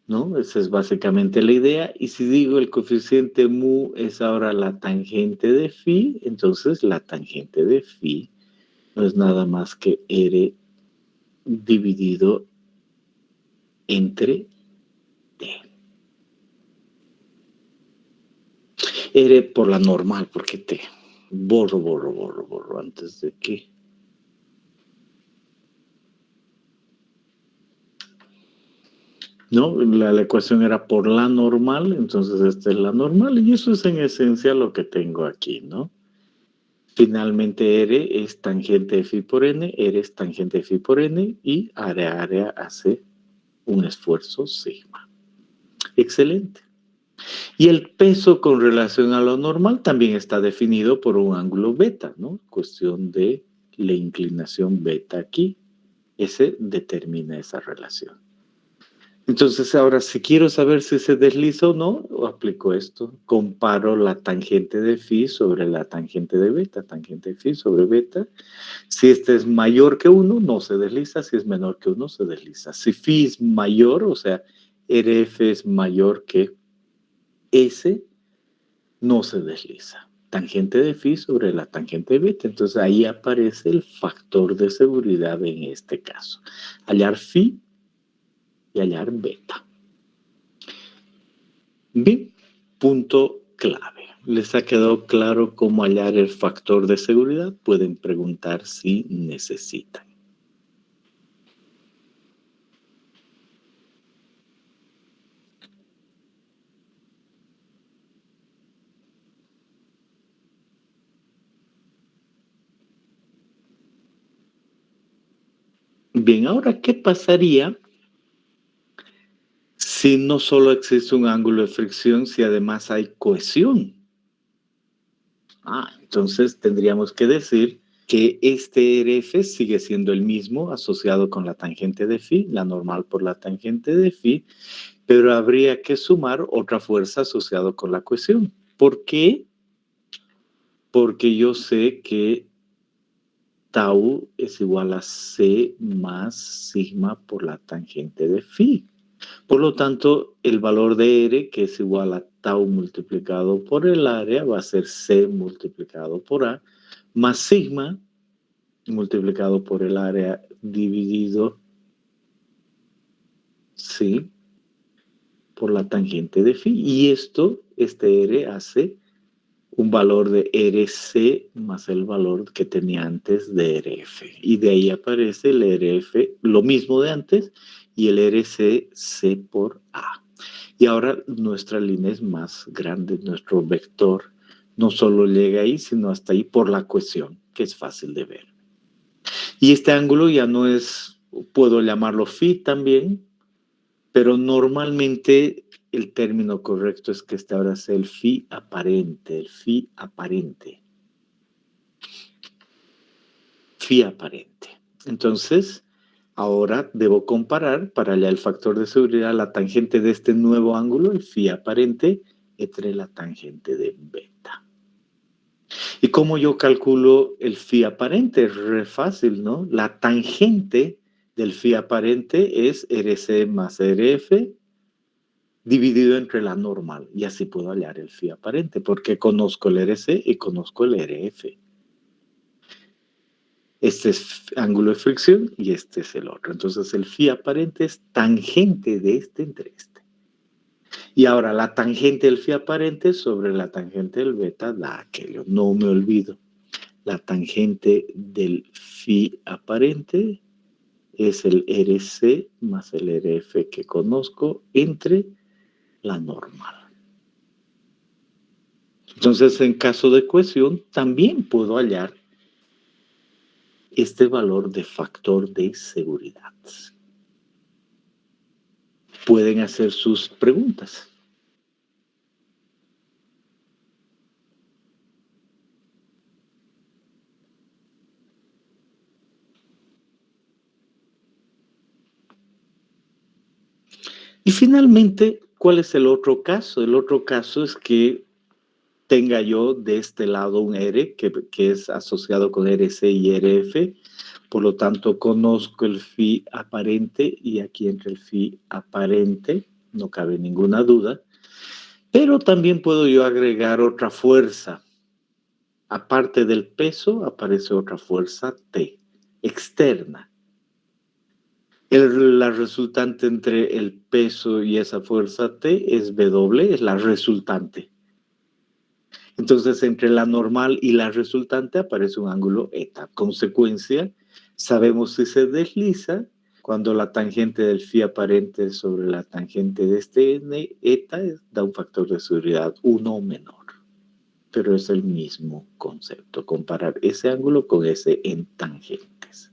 ¿no? Esa es básicamente la idea. Y si digo el coeficiente mu es ahora la tangente de phi, entonces la tangente de phi no es nada más que R dividido entre T. R por la normal, porque te borro antes de que. ¿No? La ecuación era por la normal, entonces esta es la normal, y eso es en esencia lo que tengo aquí, ¿no? Finalmente R es tangente de phi por N, R es tangente de phi por N, y área hace un esfuerzo sigma. Excelente. Y el peso con relación a lo normal también está definido por un ángulo beta, ¿no? Cuestión de la inclinación beta aquí. Ese determina esa relación. Entonces ahora, si quiero saber si se desliza o no, aplico esto. Comparo la tangente de phi sobre la tangente de beta. Tangente de phi sobre beta. Si este es mayor que 1, no se desliza. Si es menor que 1, se desliza. Si phi es mayor, o sea, RF es mayor que S, no se desliza. Tangente de phi sobre la tangente de beta. Entonces ahí aparece el factor de seguridad en este caso. Hallar phi y hallar beta. Bien, punto clave. ¿Les ha quedado claro cómo hallar el factor de seguridad? Pueden preguntar si necesitan. Bien, ahora, ¿qué pasaría si no solo existe un ángulo de fricción, si además hay cohesión? Entonces tendríamos que decir que este RF sigue siendo el mismo asociado con la tangente de phi, la normal por la tangente de phi, pero habría que sumar otra fuerza asociada con la cohesión. ¿Por qué? Porque yo sé que tau es igual a C más sigma por la tangente de phi. Por lo tanto, el valor de R, que es igual a tau multiplicado por el área, va a ser C multiplicado por A, más sigma multiplicado por el área dividido, ¿sí?, por la tangente de phi. Y este R hace un valor de RC más el valor que tenía antes de RF. Y de ahí aparece el RF, lo mismo de antes, y el RC, C por A. Y ahora nuestra línea es más grande, nuestro vector no solo llega ahí, sino hasta ahí por la cohesión, que es fácil de ver. Y este ángulo ya no es, puedo llamarlo phi también, pero normalmente el término correcto es que este ahora sea el phi aparente, el phi aparente. Phi aparente. Entonces, ahora debo comparar para hallar el factor de seguridad la tangente de este nuevo ángulo, el phi aparente, entre la tangente de beta. ¿Y cómo yo calculo el phi aparente? Es re fácil, ¿no? La tangente del phi aparente es RC más RF dividido entre la normal. Y así puedo hallar el phi aparente, porque conozco el RC y conozco el RF. Este es ángulo de fricción y este es el otro. Entonces el phi aparente es tangente de este entre este. Y ahora la tangente del phi aparente sobre la tangente del beta da aquello. No me olvido. La tangente del phi aparente es el RC más el RF que conozco entre la normal. Entonces, en caso de cohesión, también puedo hallar este valor de factor de seguridad. Pueden hacer sus preguntas. Y finalmente, ¿cuál es el otro caso? El otro caso es que tenga yo de este lado un R que es asociado con RC y RF. Por lo tanto, conozco el phi aparente y aquí entre el phi aparente, no cabe ninguna duda. Pero también puedo yo agregar otra fuerza. Aparte del peso, aparece otra fuerza T, externa. La resultante entre el peso y esa fuerza T es W, es la resultante. Entonces, entre la normal y la resultante aparece un ángulo eta. Consecuencia, sabemos si se desliza cuando la tangente del phi aparente sobre la tangente de este n, eta, da un factor de seguridad 1 o menor. Pero es el mismo concepto, comparar ese ángulo con ese en tangentes.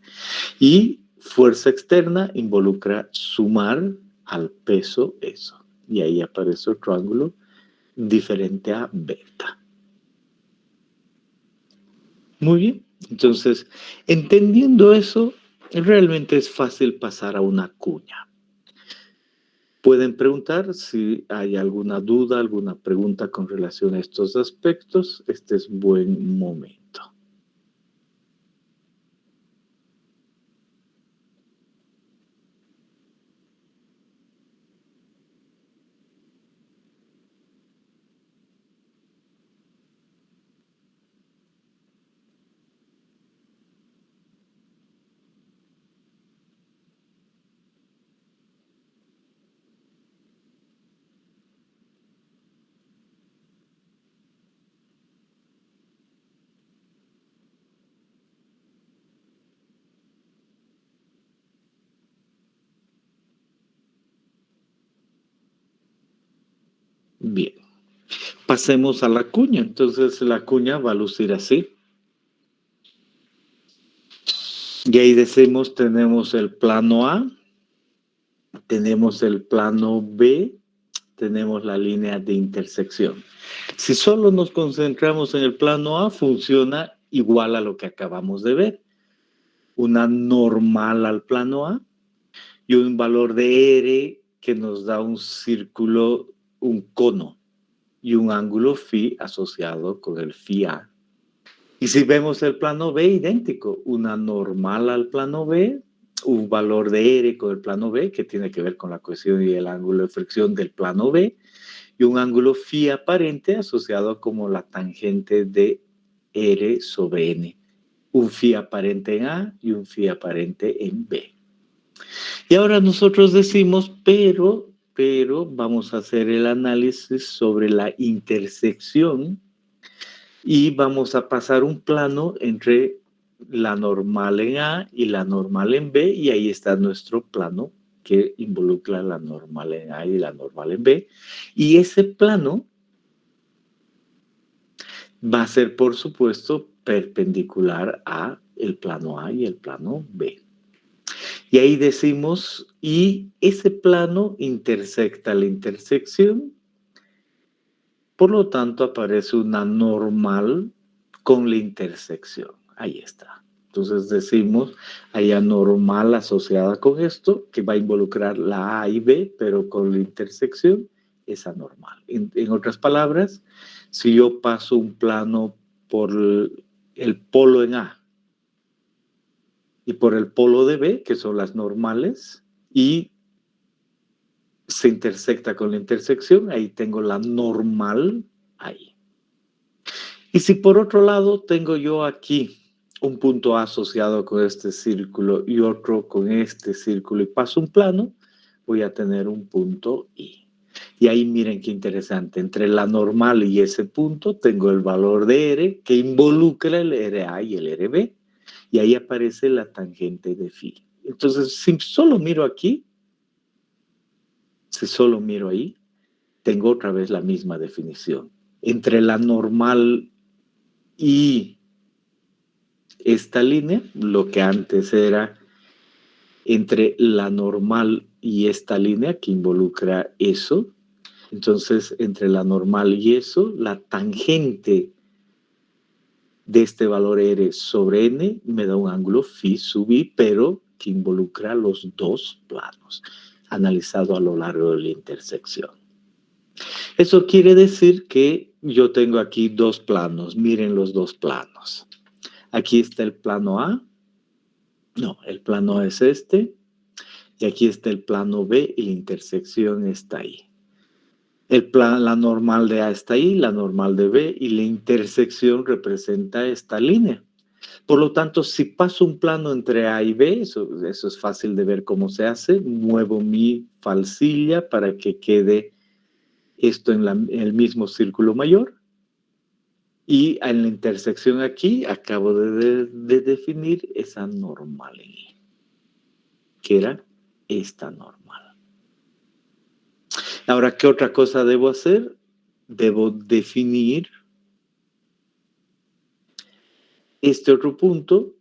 Y fuerza externa involucra sumar al peso eso. Y ahí aparece otro ángulo diferente a beta. Muy bien, entonces, entendiendo eso, realmente es fácil pasar a una cuña. Pueden preguntar si hay alguna duda, alguna pregunta con relación a estos aspectos. Este es buen momento. Bien. Pasemos a la cuña. Entonces la cuña va a lucir así. Y ahí decimos, tenemos el plano A, tenemos el plano B, tenemos la línea de intersección. Si solo nos concentramos en el plano A, funciona igual a lo que acabamos de ver. Una normal al plano A y un valor de R que nos da un círculo, un cono y un ángulo phi asociado con el phi A. Y si vemos el plano B, idéntico, una normal al plano B, un valor de R con el plano B, que tiene que ver con la cohesión y el ángulo de fricción del plano B, y un ángulo phi aparente asociado como la tangente de R sobre N. Un phi aparente en A y un phi aparente en B. Y ahora nosotros decimos, pero vamos a hacer el análisis sobre la intersección y vamos a pasar un plano entre la normal en A y la normal en B, y ahí está nuestro plano que involucra la normal en A y la normal en B. Y ese plano va a ser, por supuesto, perpendicular a el plano A y el plano B. Y ahí decimos, y ese plano intersecta la intersección, por lo tanto aparece una normal con la intersección. Ahí está. Entonces decimos, hay normal asociada con esto, que va a involucrar la A y B, pero con la intersección es anormal. En otras palabras, si yo paso un plano por el polo en A y por el polo de B, que son las normales, y se intersecta con la intersección, ahí tengo la normal ahí. Y si por otro lado tengo yo aquí un punto A asociado con este círculo y otro con este círculo y paso un plano, voy a tener un punto I. Y ahí miren qué interesante, entre la normal y ese punto tengo el valor de R que involucra el RA y el RB. Y ahí aparece la tangente de phi. Entonces, si solo miro aquí, si solo miro ahí, tengo otra vez la misma definición. Entre la normal y esta línea, lo que antes era entre la normal y esta línea que involucra eso, entonces entre la normal y eso, la tangente de este valor R sobre N me da un ángulo phi sub I, pero que involucra los dos planos, analizado a lo largo de la intersección. Eso quiere decir que yo tengo aquí dos planos. Miren los dos planos. Aquí está el plano A. No, el plano A es este. Y aquí está el plano B y la intersección está ahí. La normal de A está ahí, la normal de B, y la intersección representa esta línea. Por lo tanto, si paso un plano entre A y B, eso es fácil de ver cómo se hace. Muevo mi falsilla para que quede esto en el mismo círculo mayor. Y en la intersección aquí acabo de definir esa normal en I, que era esta normal. Ahora, ¿qué otra cosa debo hacer? Debo definir este otro punto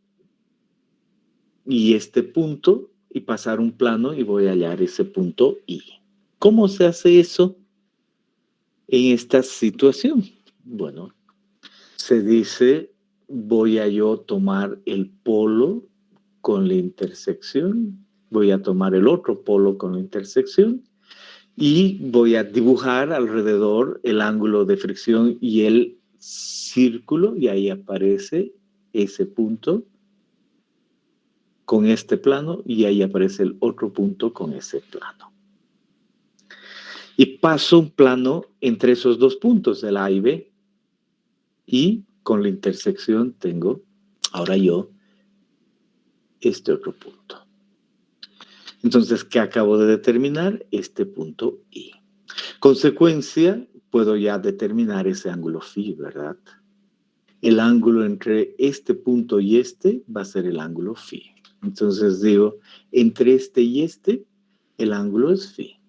y este punto y pasar un plano y voy a hallar ese punto I. ¿Cómo se hace eso en esta situación? Bueno, se dice, voy a yo tomar el polo con la intersección, voy a tomar el otro polo con la intersección y voy a dibujar alrededor el ángulo de fricción y el círculo, y ahí aparece ese punto con este plano y ahí aparece el otro punto con ese plano. Y paso un plano entre esos dos puntos, el A y B, y con la intersección tengo ahora yo este otro punto. Entonces, ¿qué acabo de determinar? Este punto I. Consecuencia, puedo ya determinar ese ángulo phi, ¿verdad? El ángulo entre este punto y este va a ser el ángulo phi. Entonces digo, entre este y este, el ángulo es phi.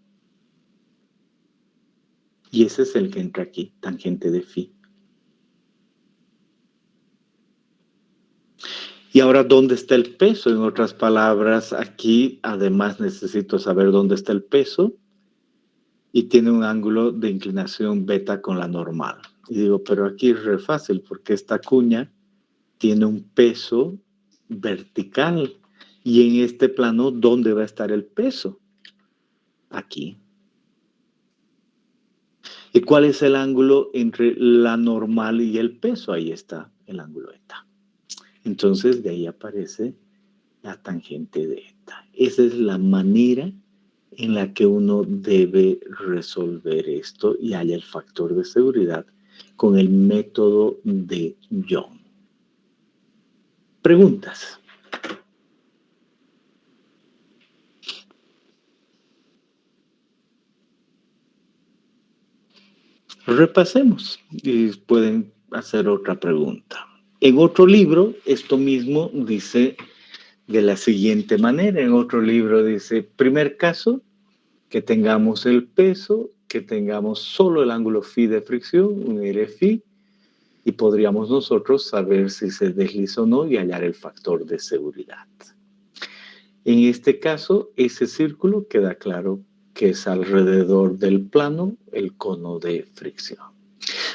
Y ese es el que entra aquí, tangente de phi. Y ahora, ¿dónde está el peso? En otras palabras, aquí además necesito saber dónde está el peso y tiene un ángulo de inclinación beta con la normal. Y digo, pero aquí es re fácil porque esta cuña tiene un peso vertical. Y en este plano, ¿dónde va a estar el peso? Aquí. ¿Y cuál es el ángulo entre la normal y el peso? Ahí está el ángulo eta. Entonces, de ahí aparece la tangente de eta. Esa es la manera en la que uno debe resolver esto y haya el factor de seguridad con el método de Young. ¿Preguntas? Repasemos y pueden hacer otra pregunta. En otro libro, esto mismo dice de la siguiente manera. En otro libro dice, primer caso, que tengamos el peso, que tengamos solo el ángulo phi de fricción, un R phi, y podríamos nosotros saber si se desliza o no y hallar el factor de seguridad. En este caso, ese círculo queda claro que es alrededor del plano el cono de fricción.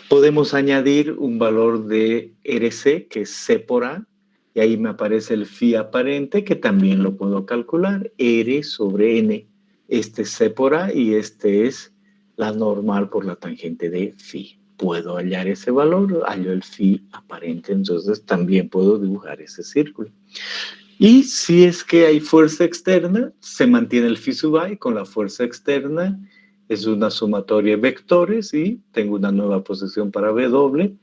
Podemos añadir un valor de RC, que es C por A, y ahí me aparece el phi aparente, que también lo puedo calcular, R sobre N. Este es C por A y este es la normal por la tangente de phi. Puedo hallar ese valor, hallo el phi aparente, entonces también puedo dibujar ese círculo. Y si es que hay fuerza externa, se mantiene el phi sub A y con la fuerza externa es una sumatoria de vectores y tengo una nueva posición para W.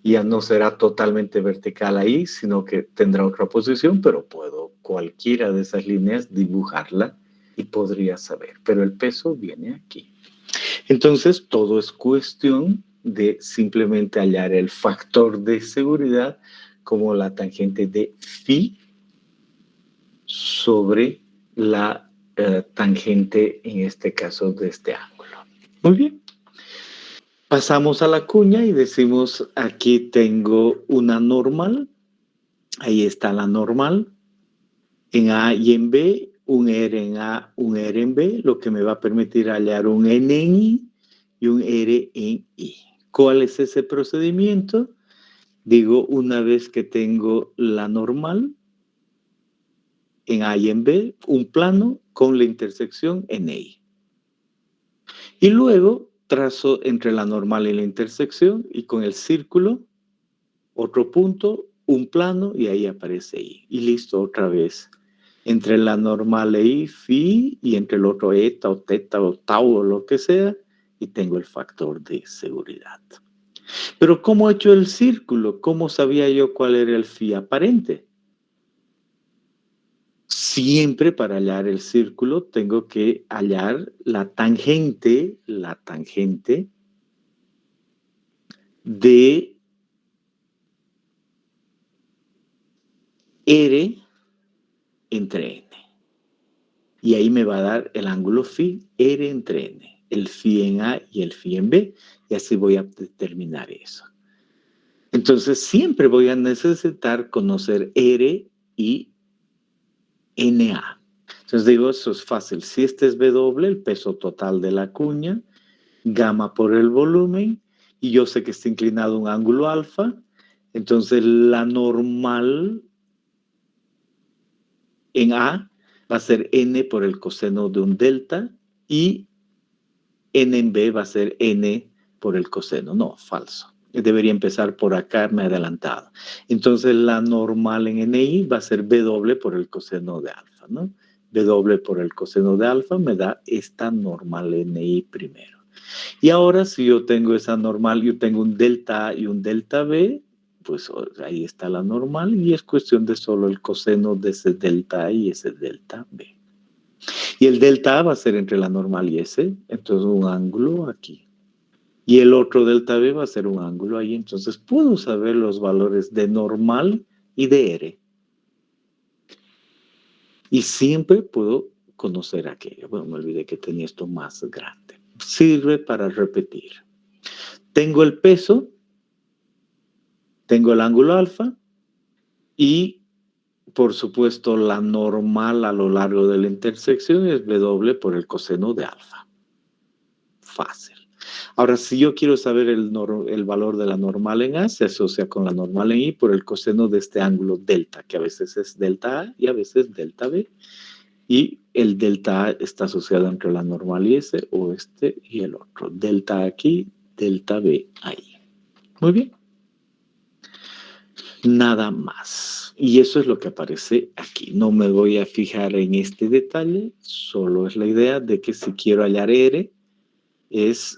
Ya no será totalmente vertical ahí, sino que tendrá otra posición, pero puedo cualquiera de esas líneas dibujarla y podría saber. Pero el peso viene aquí. Entonces, todo es cuestión de simplemente hallar el factor de seguridad como la tangente de phi sobre la tangente, en este caso, de este ángulo. Muy bien. Pasamos a la cuña y decimos, aquí tengo una normal. Ahí está la normal. En A y en B, un R en A, un R en B, lo que me va a permitir hallar un N en I y un R en I. ¿Cuál es ese procedimiento? Digo, una vez que tengo la normal, en A y en B, un plano con la intersección en I. Y luego trazo entre la normal y la intersección y con el círculo, otro punto, un plano y ahí aparece I. Y listo, otra vez. Entre la normal e I, phi, y entre el otro eta o teta o tau o lo que sea, y tengo el factor de seguridad. Pero ¿cómo he hecho el círculo? ¿Cómo sabía yo cuál era el phi aparente? Siempre para hallar el círculo tengo que hallar la tangente de R entre N. Y ahí me va a dar el ángulo phi, R entre N, el phi en A y el phi en B, y así voy a determinar eso. Entonces, siempre voy a necesitar conocer R y NA. Entonces digo, eso es fácil. Si este es W, el peso total de la cuña, gamma por el volumen, y yo sé que está inclinado un ángulo alfa, entonces la normal en A va a ser N por el coseno de un delta y N en B va a ser N por el coseno. No, falso. Debería empezar por acá, me he adelantado. Entonces la normal en NI va a ser W por el coseno de alfa, ¿no? W por el coseno de alfa me da esta normal NI primero. Y ahora si yo tengo esa normal, yo tengo un delta A y un delta B, pues ahí está la normal y es cuestión de solo el coseno de ese delta A y ese delta B. Y el delta A va a ser entre la normal y ese, entonces un ángulo aquí. Y el otro delta B va a ser un ángulo ahí, entonces puedo saber los valores de normal y de R. Y siempre puedo conocer aquello. Bueno, me olvidé que tenía esto más grande. sirve para repetir. Tengo el peso, tengo el ángulo alfa y, por supuesto, la normal a lo largo de la intersección es W por el coseno de alfa. Fácil. Ahora, si yo quiero saber el valor de la normal en A, se asocia con la normal en I por el coseno de este ángulo delta, que a veces es delta A y a veces delta B. Y el delta A está asociado entre la normal y ese, o este y el otro. Delta A aquí, delta B ahí. Muy bien. Nada más. Y eso es lo que aparece aquí. No me voy a fijar en este detalle, solo es la idea de que si quiero hallar R,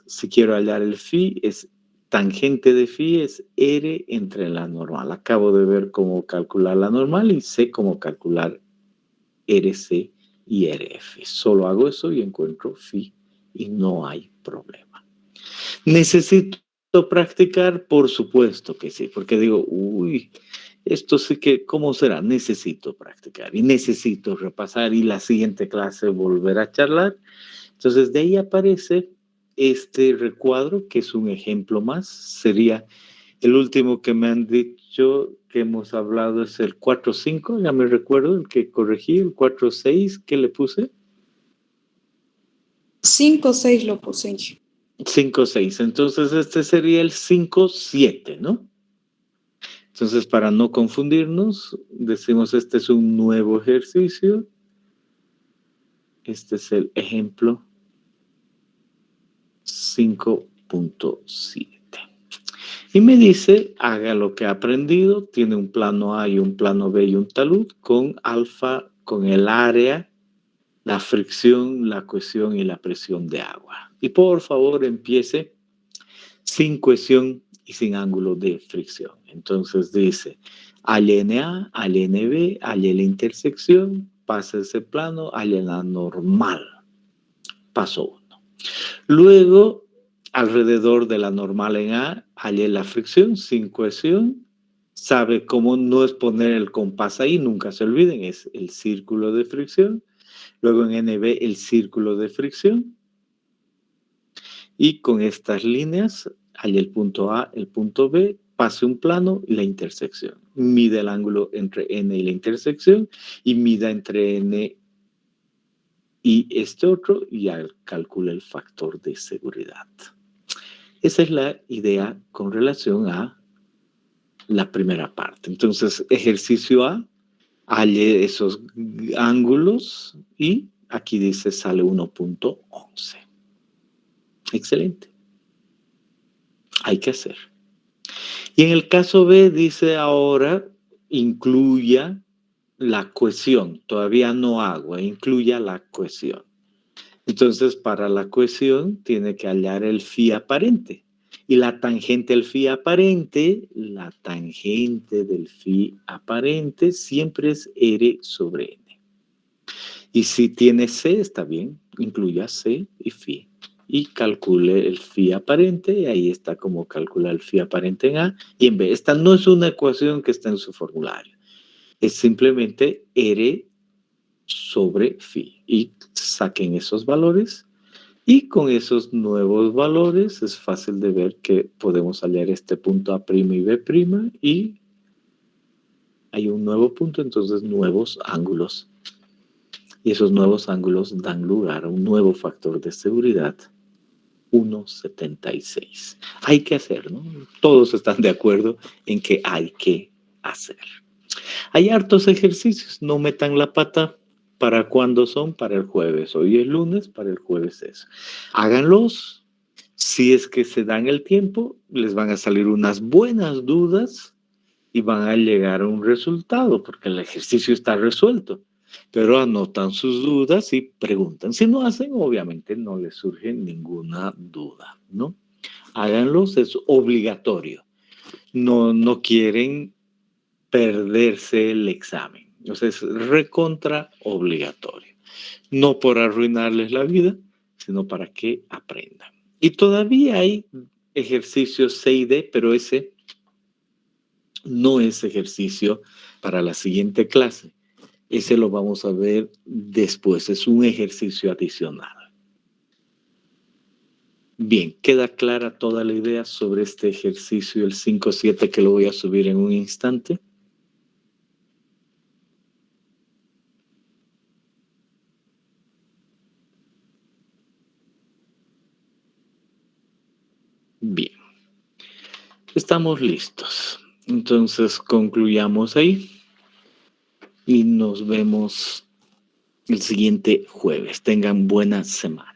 si quiero hallar el phi, es tangente de phi, es R entre la normal. Acabo de ver cómo calcular la normal y sé cómo calcular RC y RF. Solo hago eso y encuentro phi y no hay problema. ¿Necesito practicar? Por supuesto que sí, porque digo, uy, esto sí que, ¿cómo será? Necesito practicar y necesito repasar y la siguiente clase volver a charlar. Entonces, de ahí aparece este recuadro, que es un ejemplo más. Sería el último que me han dicho que hemos hablado, es el 4.5, ya me recuerdo, el que corregí, el 4.6, ¿qué le puse? 5-6 lo puse. 5.6, entonces este sería el 5.7, ¿no? Entonces, para no confundirnos, decimos este es un nuevo ejercicio. Este es el ejemplo 5.7. Y me dice, haga lo que ha aprendido, tiene un plano A y un plano B y un talud con alfa, con el área, la fricción, la cohesión y la presión de agua. Y por favor empiece sin cohesión y sin ángulo de fricción. Entonces dice, halle NA, halle NB, halle la intersección, pasa ese plano, halle la normal. Paso 1. Luego, alrededor de la normal en A, halle la fricción sin cohesión. Sabe cómo no es poner el compás ahí, nunca se olviden, es el círculo de fricción. Luego en NB, el círculo de fricción. Y con estas líneas, halle el punto A, el punto B, pase un plano y la intersección. Mide el ángulo entre N y la intersección y mida entre N y este otro y calcula el factor de seguridad. Esa es la idea con relación a la primera parte. Entonces, ejercicio A, halle esos ángulos y aquí dice sale 1.11. Excelente. Hay que hacer. Y en el caso B dice ahora incluya la cohesión. Todavía no agua, incluya la cohesión. Entonces, para la cohesión tiene que hallar el phi aparente. Y la tangente del phi aparente, siempre es R sobre N. Y si tiene C, está bien, incluya C y phi. Y calcule el phi aparente, y ahí está como calcular el phi aparente en A y en B. Esta no es una ecuación que está en su formulario. Es simplemente R sobre phi. Y saquen esos valores. Y con esos nuevos valores es fácil de ver que podemos hallar este punto A' y B' y hay un nuevo punto, entonces nuevos ángulos. Y esos nuevos ángulos dan lugar a un nuevo factor de seguridad, 1.76. Hay que hacer, ¿no? Todos están de acuerdo en que hay que hacer. Hay hartos ejercicios, no metan la pata. ¿Para cuándo son? Para el jueves. Hoy es lunes, para el jueves es. Háganlos. Si es que se dan el tiempo, les van a salir unas buenas dudas y van a llegar a un resultado, porque el ejercicio está resuelto. Pero anotan sus dudas y preguntan. Si no hacen, obviamente no les surge ninguna duda, ¿no? Háganlos, es obligatorio. No quieren perderse el examen. O sea, es recontra obligatorio. No por arruinarles la vida, sino para que aprendan. Y todavía hay ejercicios C y D, pero ese no es ejercicio para la siguiente clase. Ese lo vamos a ver después. Es un ejercicio adicional. Bien, queda clara toda la idea sobre este ejercicio, el 5-7, que lo voy a subir en un instante. Bien, estamos listos. Entonces concluyamos ahí y nos vemos el siguiente jueves. Tengan buena semana.